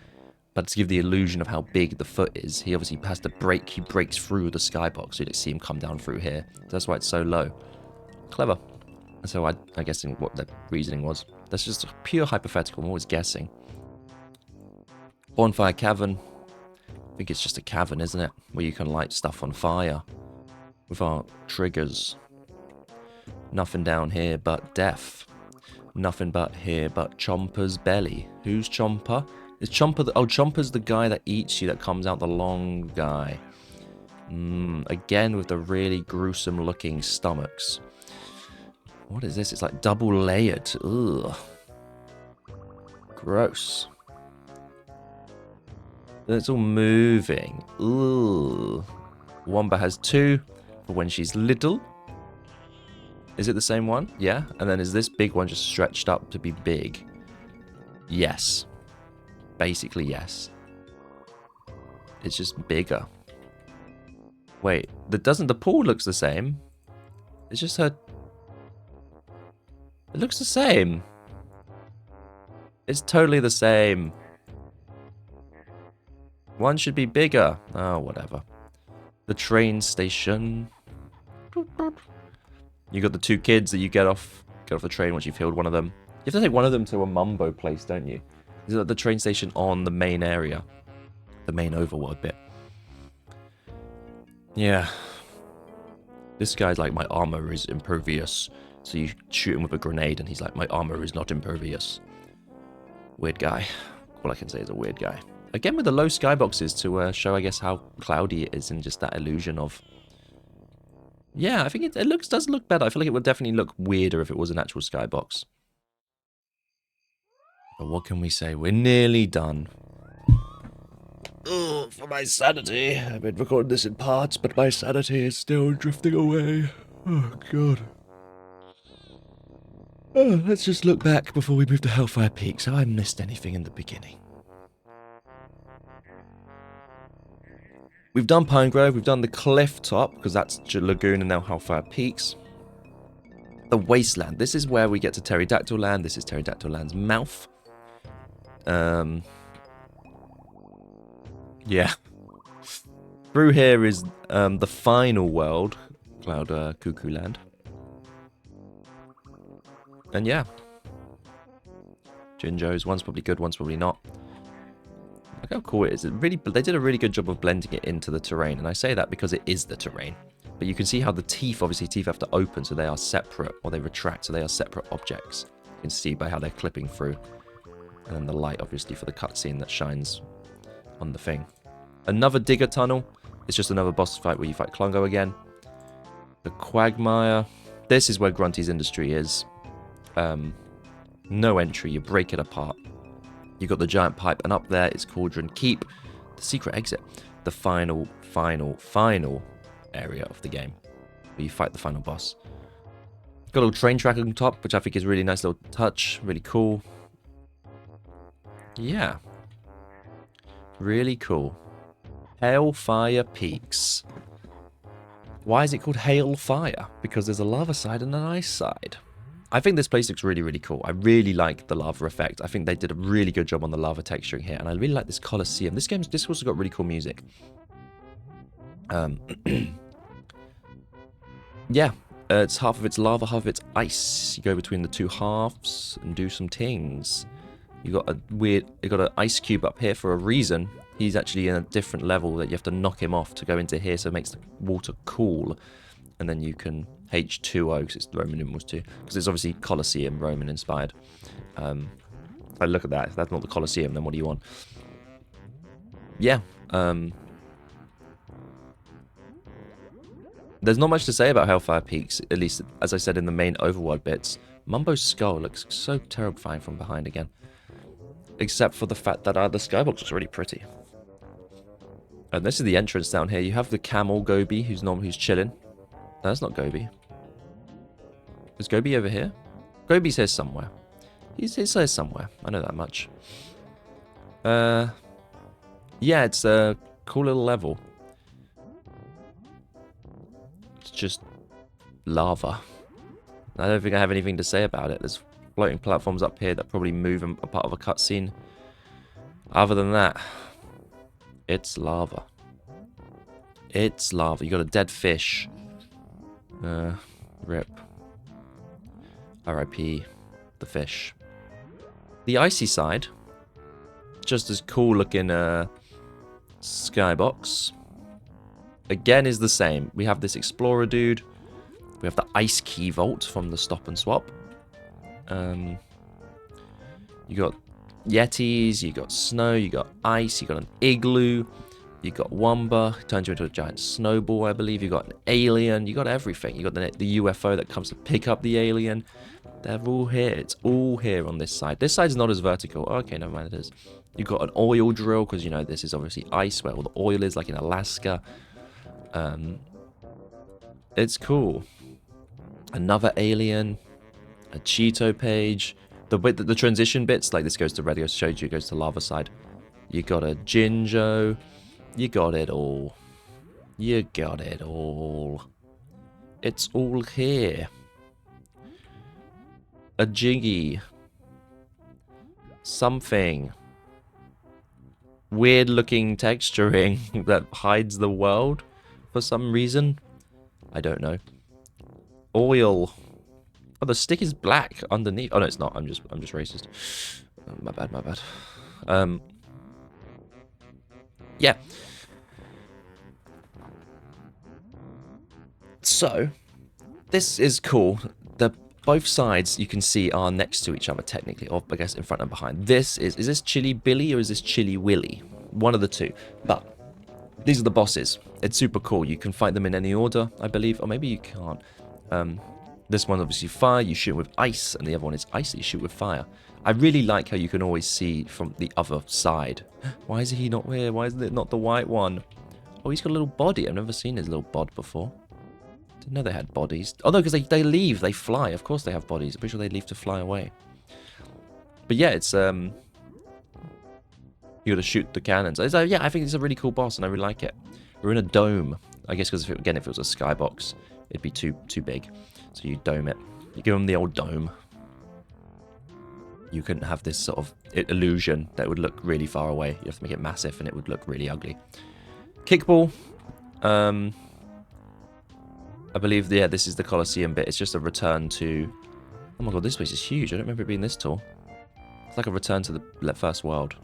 But to give the illusion of how big the foot is, he obviously has to break. He breaks through the skybox, so you don't see him come down through here. That's why it's so low. Clever. So I guessing what the reasoning was. That's just pure hypothetical. I'm always guessing. Bonfire Cavern. I think it's just a cavern, isn't it? Where you can light stuff on fire with our triggers. Nothing down here but death. Nothing but here but Chomper's belly. Who's Chomper? Is Chomper oh, Chomper's the guy that eats you, that comes out the long guy. Again with the really gruesome looking stomachs. What is this? It's like double layered. Ugh. Gross. It's all moving. Ugh. Womba has 2 for when she's little. Is it the same one? Yeah. And then is this big one just stretched up to be big? Yes. Basically, yes. It's just bigger. Wait, the pool looks the same. It's just her. It looks the same. It's totally the same. One should be bigger. Oh, whatever. The train station. You got the 2 kids that you get off the train once you've healed one of them. You have to take one of them to a mumbo place, don't you? Is it the train station on the main area? The main overworld bit. Yeah. This guy's like, my armor is impervious. So you shoot him with a grenade and he's like, my armor is not impervious. Weird guy. All I can say is a weird guy. Again with the low skyboxes to show, I guess, how cloudy it is and just that illusion of... Yeah, I think it does look better. I feel like it would definitely look weirder if it was an actual skybox. But what can we say? We're nearly done. Oh, for my sanity. I've been recording this in parts, but my sanity is still drifting away. Oh, God. Oh, let's just look back before we move to Hailfire Peaks. Have I missed anything in the beginning? We've done Pine Grove, we've done the cliff top, because that's Lagoon and now Hailfire Peaks. The Wasteland. This is where we get to Terrydactyland. This is Terrydactyland's mouth. Yeah. Through here is the final world, Cuckooland. And yeah. Jinjos. One's probably good, one's probably not. Look how cool it is. They did a really good job of blending it into the terrain. And I say that because it is the terrain. But you can see how the teeth have to open, so they are separate, or they retract, so they are separate objects. You can see by how they're clipping through. And then the light, obviously, for the cutscene that shines on the thing. Another digger tunnel. It's just another boss fight where you fight Klungo again. The Quagmire. This is where Grunty's Industry is. No entry. You break it apart. You got the giant pipe, and up there is Cauldron Keep, the secret exit, the final area of the game, where you fight the final boss. Got a little train track on top, which I think is a really nice little touch, really cool. Yeah. Really cool. Hailfire Peaks. Why is it called Hailfire? Because there's a lava side and an ice side. I think this place looks really, really cool. I really like the lava effect. I think they did a really good job on the lava texturing here. And I really like this Colosseum. This also got really cool music. Yeah, it's half of it's lava, half of it's ice. You go between the two halves and do some things. You got an ice cube up here for a reason. He's actually in a different level that you have to knock him off to go into here, so it makes the water cool. And then you can H2O, because it's the Roman numerals too, because it's obviously Colosseum, Roman inspired. I look at that. If that's not the Colosseum, then what do you want? Yeah. There's not much to say about Hailfire Peaks, at least as I said in the main overworld bits. Mumbo's skull looks so terrifying from behind again. Except for the fact that the skybox looks really pretty. And this is the entrance down here. You have the camel Gobi, who's chilling. No, that's not Gobi. Is Gobi over here? Gobi's here somewhere. He's here somewhere. I know that much. Yeah, it's a cool little level. It's just lava. I don't think I have anything to say about it. There's floating platforms up here that probably move a part of a cutscene. Other than that, it's lava. It's lava. You got a dead fish. Rip. R.I.P. the fish. The icy side, just as cool looking skybox. Again is the same. We have this explorer dude. We have the ice key vault from the stop and swap. You got yetis, you got snow, you got ice, you got an igloo, you got Wamba, turns you into a giant snowball, I believe. You got an alien, you got everything. You got the UFO that comes to pick up the alien. They're all here. It's all here on this side. This side's not as vertical. Okay, never mind, it is. You got an oil drill, because, you know, this is obviously ice where all the oil is, like in Alaska. It's cool. Another alien. A Cheeto page. The transition bits, like this goes to red, showed you, goes to lava side. You got a Jinjo. You got it all. You got it all. It's all here. A Jiggy. Something. Weird looking texturing that hides the world for some reason. I don't know. Oil. Oh, the stick is black underneath. Oh no, it's not. I'm just racist. Oh, my bad, my bad. Yeah. So, this is cool. Both sides you can see are next to each other technically, or I guess in front and behind. Is this Chili Billy or is this Chili Willy? One of the two. But these are the bosses. It's super cool. You can fight them in any order, I believe, or maybe you can't. This one obviously fire, you shoot with ice, and the other one is ice, you shoot with fire. I really like how you can always see from the other side. Why is he not here? Why is it not the white one? Oh, he's got a little body. I've never seen his little bod before. Didn't know they had bodies. Oh no, because they leave, they fly. Of course they have bodies. I'm pretty sure they leave to fly away. But yeah, it's you gotta shoot the cannons. So yeah, I think it's a really cool boss, and I really like it. We're in a dome. I guess because if it was a skybox, it'd be too big. So you dome it. You give them the old dome. You couldn't have this sort of illusion that would look really far away. You have to make it massive, and it would look really ugly. Kickball. I believe, yeah, this is the Colosseum bit. It's just a return to... Oh my god, this place is huge. I don't remember it being this tall. It's like a return to the first world,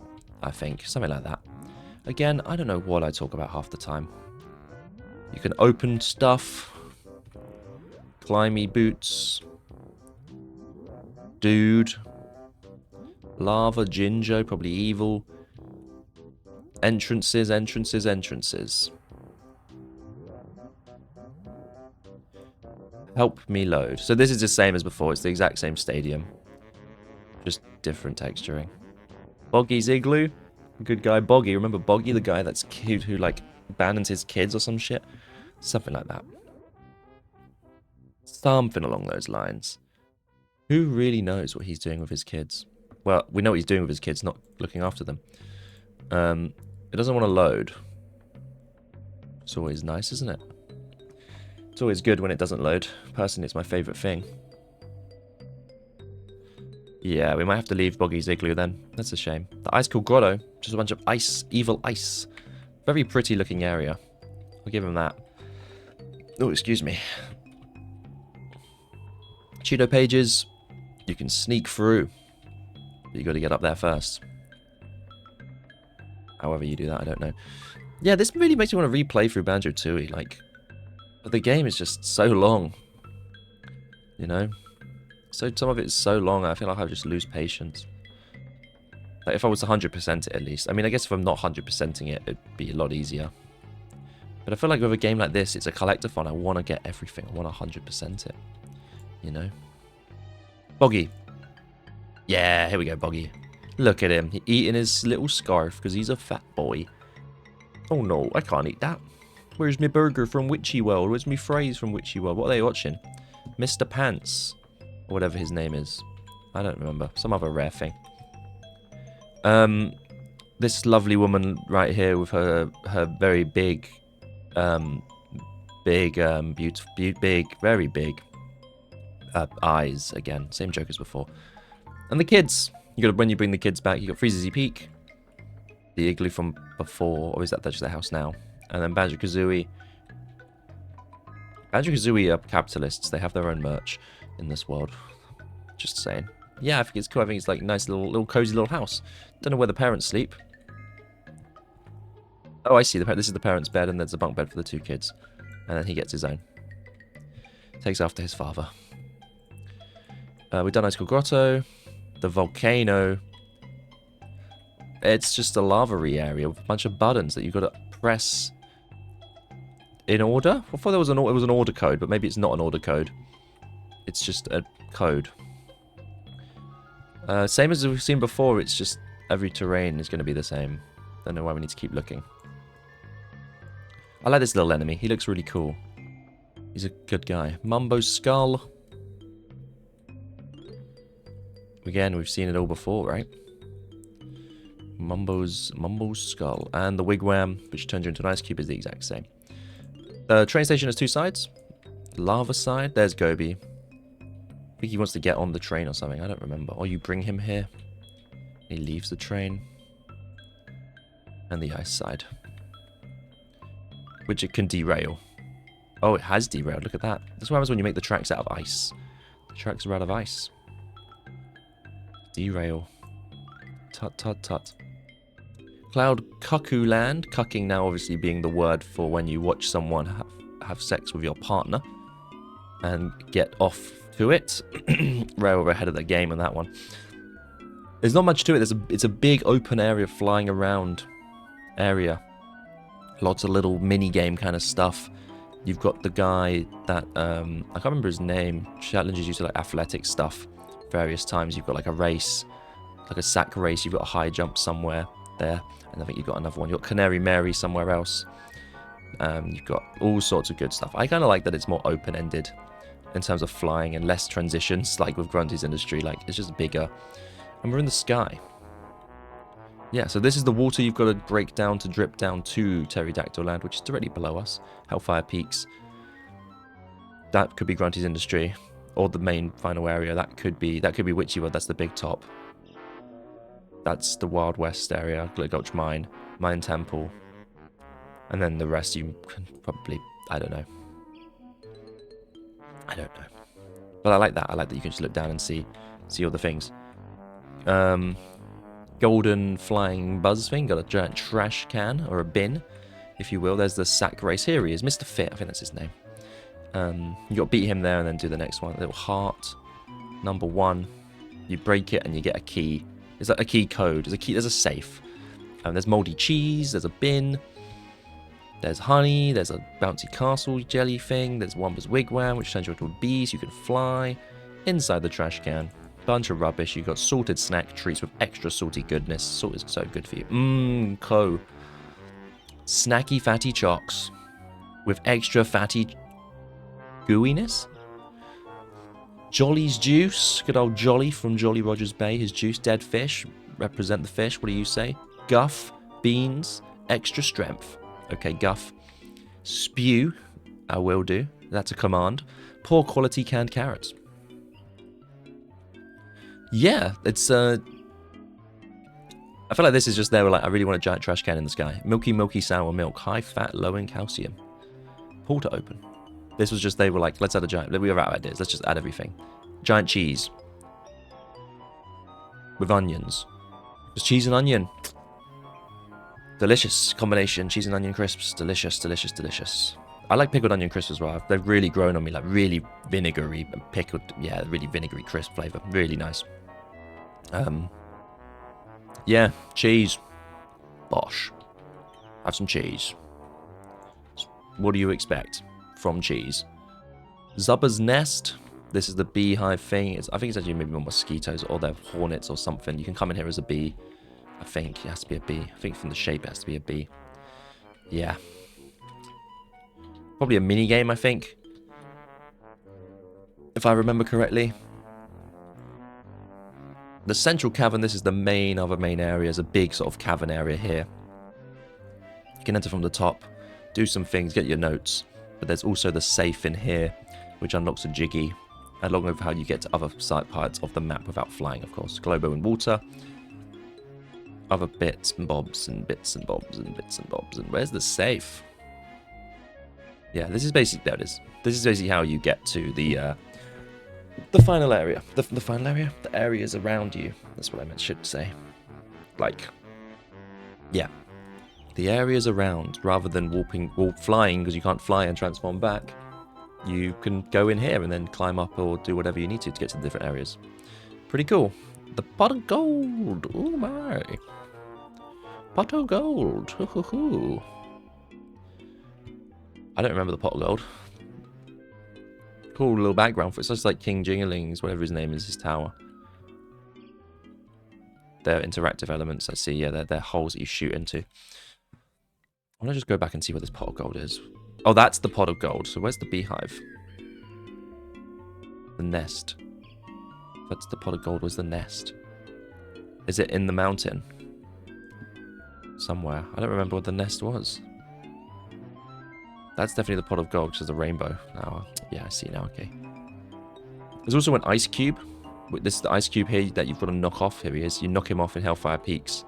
I think. Something like that. Again, I don't know what I talk about half the time. You can open stuff. Climby boots. Dude. Lava, Jinjo, probably evil. Entrances, entrances, entrances. Help me load. So this is the same as before. It's the exact same stadium. Just different texturing. Boggy's Igloo. Good guy Boggy. Remember Boggy, the guy that's cute who, like, abandons his kids or some shit? Something like that. Something along those lines. Who really knows what he's doing with his kids? Well, we know what he's doing with his kids, not looking after them. It doesn't want to load. It's always nice, isn't it? It's always good when it doesn't load. Personally, it's my favourite thing. Yeah, we might have to leave Boggy's igloo then. That's a shame. The Ice Cool Grotto, just a bunch of ice, evil ice. Very pretty looking area. I'll give him that. Oh, excuse me. Cheeto pages, you can sneak through. But you got to get up there first. However you do that, I don't know. Yeah, this really makes me want to replay through Banjo-Tooie. Like, but the game is just so long. You know? So some of it is so long, I feel like I just lose patience. Like if I was 100% it at least. I mean, I guess if I'm not 100%ing it, it'd be a lot easier. But I feel like with a game like this, it's a collectathon. I want to get everything. I want to 100% it. You know? Boggy. Yeah, here we go, Boggy. Look at him. He's eating his little scarf because he's a fat boy. Oh no, I can't eat that. Where's my burger from Witchy World? Where's my fries from Witchy World? What are they watching? Mr. Pants. Or whatever his name is. I don't remember. Some other rare thing. This lovely woman right here with her very big, beautiful, very big eyes. Again, same joke as before. And the kids. You got when you bring the kids back, you got Freezezy Peak, the igloo from before, or is that just the house now? And then Banjo-Kazooie. Banjo-Kazooie are capitalists. They have their own merch in this world. Just saying. Yeah, I think it's cool. I think it's like a nice little cozy little house. Don't know where the parents sleep. Oh, I see. This is the parents' bed, and there's a bunk bed for the two kids. And then he gets his own. Takes after his father. We've done Ice Cool Grotto. The volcano. It's just a lava-y area with a bunch of buttons that you've got to press in order. I thought it was an order code, but maybe it's not an order code. It's just a code. Same as we've seen before, it's just every terrain is going to be the same. Don't know why we need to keep looking. I like this little enemy. He looks really cool. He's a good guy. Mumbo's skull. Again, we've seen it all before, right? Mumbo's skull. And the wigwam, which turns you into an ice cube, is the exact same. The train station has two sides. Lava side. There's Gobi. I think he wants to get on the train or something. I don't remember. Or you bring him here. He leaves the train. And the ice side. Which it can derail. Oh, it has derailed. Look at that. That's what happens when you make the tracks out of ice. The tracks are out of ice. Derail. Tut, tut, tut. Cloud Cuckooland. Cucking now obviously being the word for when you watch someone have sex with your partner. And get off to it. Rail ahead of the game on that one. There's not much to it. It's a big open area, flying around area. Lots of little mini game kind of stuff. You've got the guy that I can't remember his name. Challenges you to like athletic stuff. Various times you've got like a race, like a sack race. You've got a high jump somewhere there, and I think you've got another one. You've got Canary Mary somewhere else. You've got all sorts of good stuff. I kind of like that it's more open-ended in terms of flying and less transitions, like with Grunty's Industry. Like it's just bigger, and we're in the sky. Yeah, so this is the water you've got to break down to drip down to Terrydactyland, which is directly below us. Hailfire Peaks. That could be Grunty's Industry, or the main final area. That could be Witchy World. That's the big top. That's the Wild West area. Gulch Mine, Mayahem Temple, and then the rest you can probably, I don't know. But I like that. I like that you can just look down and see all the things. Golden flying buzz thing. Got a giant trash can, or a bin, if you will. There's the sack race. Here he is, Mr. Fit. I think that's his name. You got to beat him there and then do the next one. A little heart. Number 1. You break it and you get a key. It's like a key code. There's a key. There's a safe. There's moldy cheese. There's a bin. There's honey. There's a bouncy castle jelly thing. There's Wamba's wigwam, which turns you into a bee so you can fly. Inside the trash can. Bunch of rubbish. You've got salted snack treats with extra salty goodness. Salt is so good for you. Snacky fatty chocks with extra fatty gooiness. Jolly's juice. Good old Jolly from Jolly Rogers Bay. His juice. Dead fish. Represent the fish. What do you say? Guff. Beans. Extra strength. Okay, guff. Spew. I will do. That's a command. Poor quality canned carrots. Yeah, it's I feel like this is just there. Like, I really want a giant trash can in the sky. Milky sour milk, high fat, low in calcium. Pull to open. This was just, they were like, let's add a giant. We were out of ideas. Let's just add everything. Giant cheese with onions. Just cheese and onion. Delicious combination. Cheese and onion crisps. Delicious, delicious, delicious. I like pickled onion crisps as well. They've really grown on me. Like, really vinegary and pickled. Yeah, really vinegary crisp flavor. Really nice. Yeah, cheese. Bosh. Have some cheese. What do you expect from cheese? Zubba's Nest. This is the beehive thing. I think it's actually maybe more mosquitoes or they're hornets or something. You can come in here as a bee. I think it has to be a bee. I think from the shape it has to be a bee. Yeah. Probably a mini game, I think. If I remember correctly. The central cavern, this is the other main area. There's a big sort of cavern area here. You can enter from the top, do some things, get your notes. But there's also the safe in here, which unlocks a jiggy, along with how you get to other side parts of the map without flying, of course. Globo and water. Other bits and bobs and bits and bobs and bits and bobs. And where's the safe? Yeah, this is basically, there it is. This is basically how you get to the final area. The final area? The areas around you. That's what I should say. Like, yeah. The areas around, rather than flying, because you can't fly and transform back, you can go in here and then climb up or do whatever you need to get to the different areas. Pretty cool. The pot of gold. Oh my. Pot of gold. Hoo hoo hoo. I don't remember the pot of gold. Cool little background for it. It's just like King Jingling's, whatever his name is, his tower. They're interactive elements, I see. Yeah, they're holes that you shoot into. I want to just go back and see where this pot of gold is. Oh, that's the pot of gold. So where's the beehive? The nest. That's the pot of gold. Where's the nest? Is it in the mountain? Somewhere. I don't remember what the nest was. That's definitely the pot of gold, because there's a rainbow. Now, yeah, I see now, okay. There's also an ice cube. This is the ice cube here that you've got to knock off. Here he is. You knock him off in Hailfire Peaks.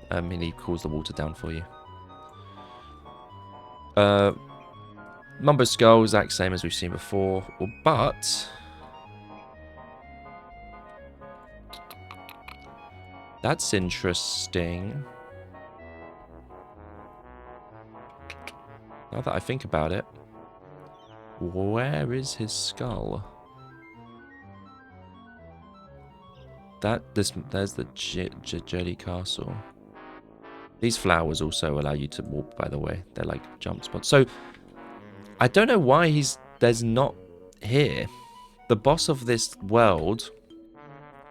And he cools the water down for you. Mumbo Skull, exact same as we've seen before. But that's interesting. Now that I think about it, where is his skull? There's the Jetty Castle. These flowers also allow you to walk, by the way. They're like jump spots. So, I don't know why there's not here. The boss of this world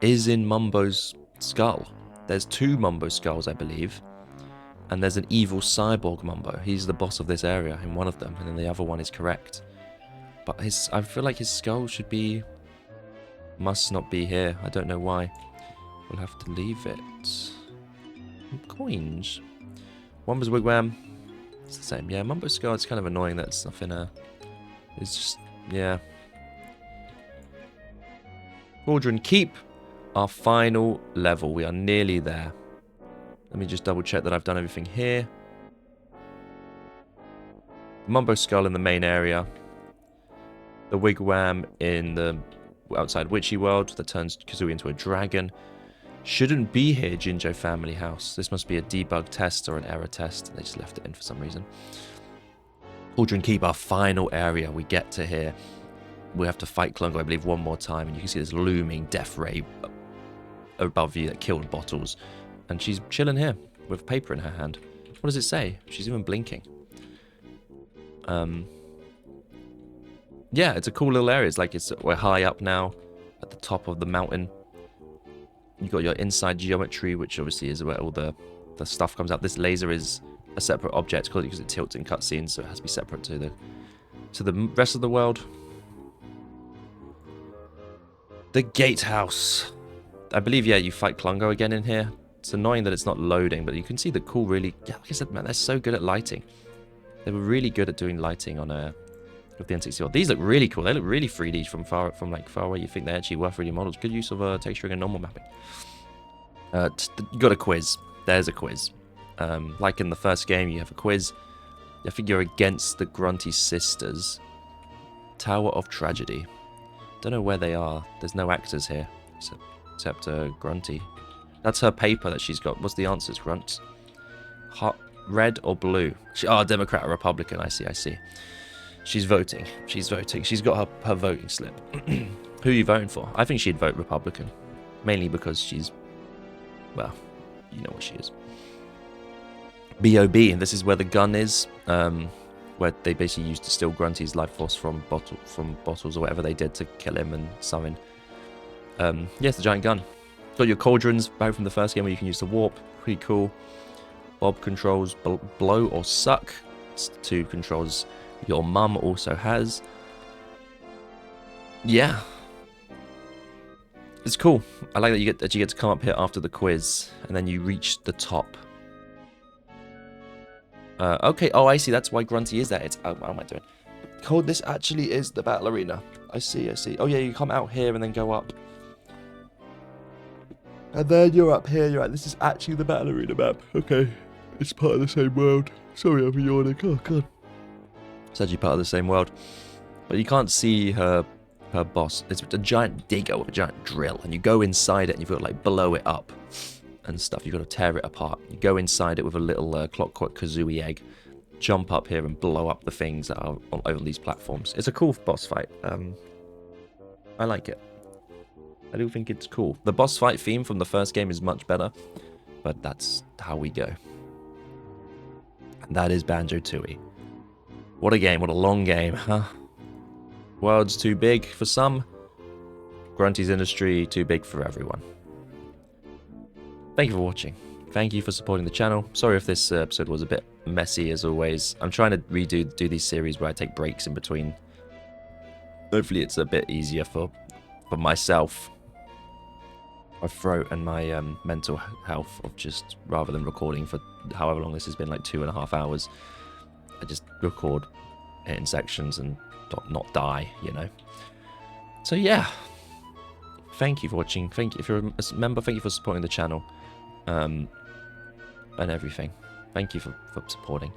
is in Mumbo's skull. There's 2 Mumbo skulls, I believe. And there's an evil cyborg Mumbo. He's the boss of this area in one of them, and then the other one is correct. But I feel like his skull must not be here. I don't know why. We'll have to leave it. Coins. Wumba's Wigwam. It's the same. Yeah, Mumbo's skull, it's kind of annoying that it's nothing. It's just, yeah. Cauldron Keep. Our final level. We are nearly there. Let me just double check that I've done everything here. Mumbo Skull in the main area. The Wigwam in the outside Witchy World that turns Kazooie into a dragon. Shouldn't be here, Jinjo family house. This must be a debug test or an error test. They just left it in for some reason. Cauldron Keep, our final area. We get to here. We have to fight Klungo, I believe, one more time. And you can see this looming death ray above you that killed bottles. And she's chilling here with paper in her hand. What does it say? She's even blinking. Yeah, it's a cool little area. It's like we're high up now at the top of the mountain. You've got your inside geometry, which obviously is where all the stuff comes out. This laser is a separate object because it tilts in cutscenes, so it has to be separate to the rest of the world. The gatehouse. I believe, yeah, you fight Klungo again in here. It's annoying that it's not loading, but you can see the cool, really... Yeah, like I said, man, they're so good at lighting. They were really good at doing lighting on with the N64. These look really cool. They look really 3D from far away. You think they actually were 3D models. Good use of texturing and normal mapping. You got a quiz. There's a quiz. Like in the first game, you have a quiz. I think you're against the Grunty sisters. Tower of Tragedy. Don't know where they are. There's no actors here except Grunty. That's her paper that she's got. What's the answers, Grunt? Hot, red or blue? Democrat or Republican. I see. She's voting. She's got her voting slip. Who are you voting for? I think she'd vote Republican. Mainly because she's... well, you know what she is. B.O.B. And this is where the gun is. Where they basically used to steal Grunty's life force from bottles or whatever they did to kill him and summon. It's the giant gun. Got your cauldrons back from the first game where you can use the warp. Pretty cool. Bob controls blow or suck. It's 2 controls your mum also has. Yeah. It's cool. I like that you get to come up here after the quiz and then you reach the top. Okay. Oh, I see. That's why Grunty is there. It's how am I doing? Cold. This actually is the battle arena. I see. Oh yeah, you come out here and then go up. And then you're up here, you're right, this is actually the battle arena map. Okay, it's part of the same world. Sorry, I'm yawning. Oh, God. It's actually part of the same world. But you can't see her boss. It's a giant digger with a giant drill. And you go inside it and you've got to, like, blow it up and stuff. You've got to tear it apart. You go inside it with a little clockwork kazooie egg. Jump up here and blow up the things that are over these platforms. It's a cool boss fight. I like it. I do think it's cool. The boss fight theme from the first game is much better, but that's how we go. And that is Banjo-Tooie. What a game, what a long game, huh? World's too big for some. Grunty's Industry too big for everyone. Thank you for watching. Thank you for supporting the channel. Sorry if this episode was a bit messy as always. I'm trying to do these series where I take breaks in between. Hopefully it's a bit easier for myself. My throat and my mental health of just, rather than recording for however long this has been, like 2.5 hours, I just record it in sections and not die, you know. So yeah, thank you for watching. Thank you if you're a member. Thank you for supporting the channel, and everything. Thank you for supporting.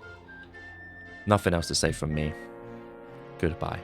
Nothing else to say from me. Goodbye.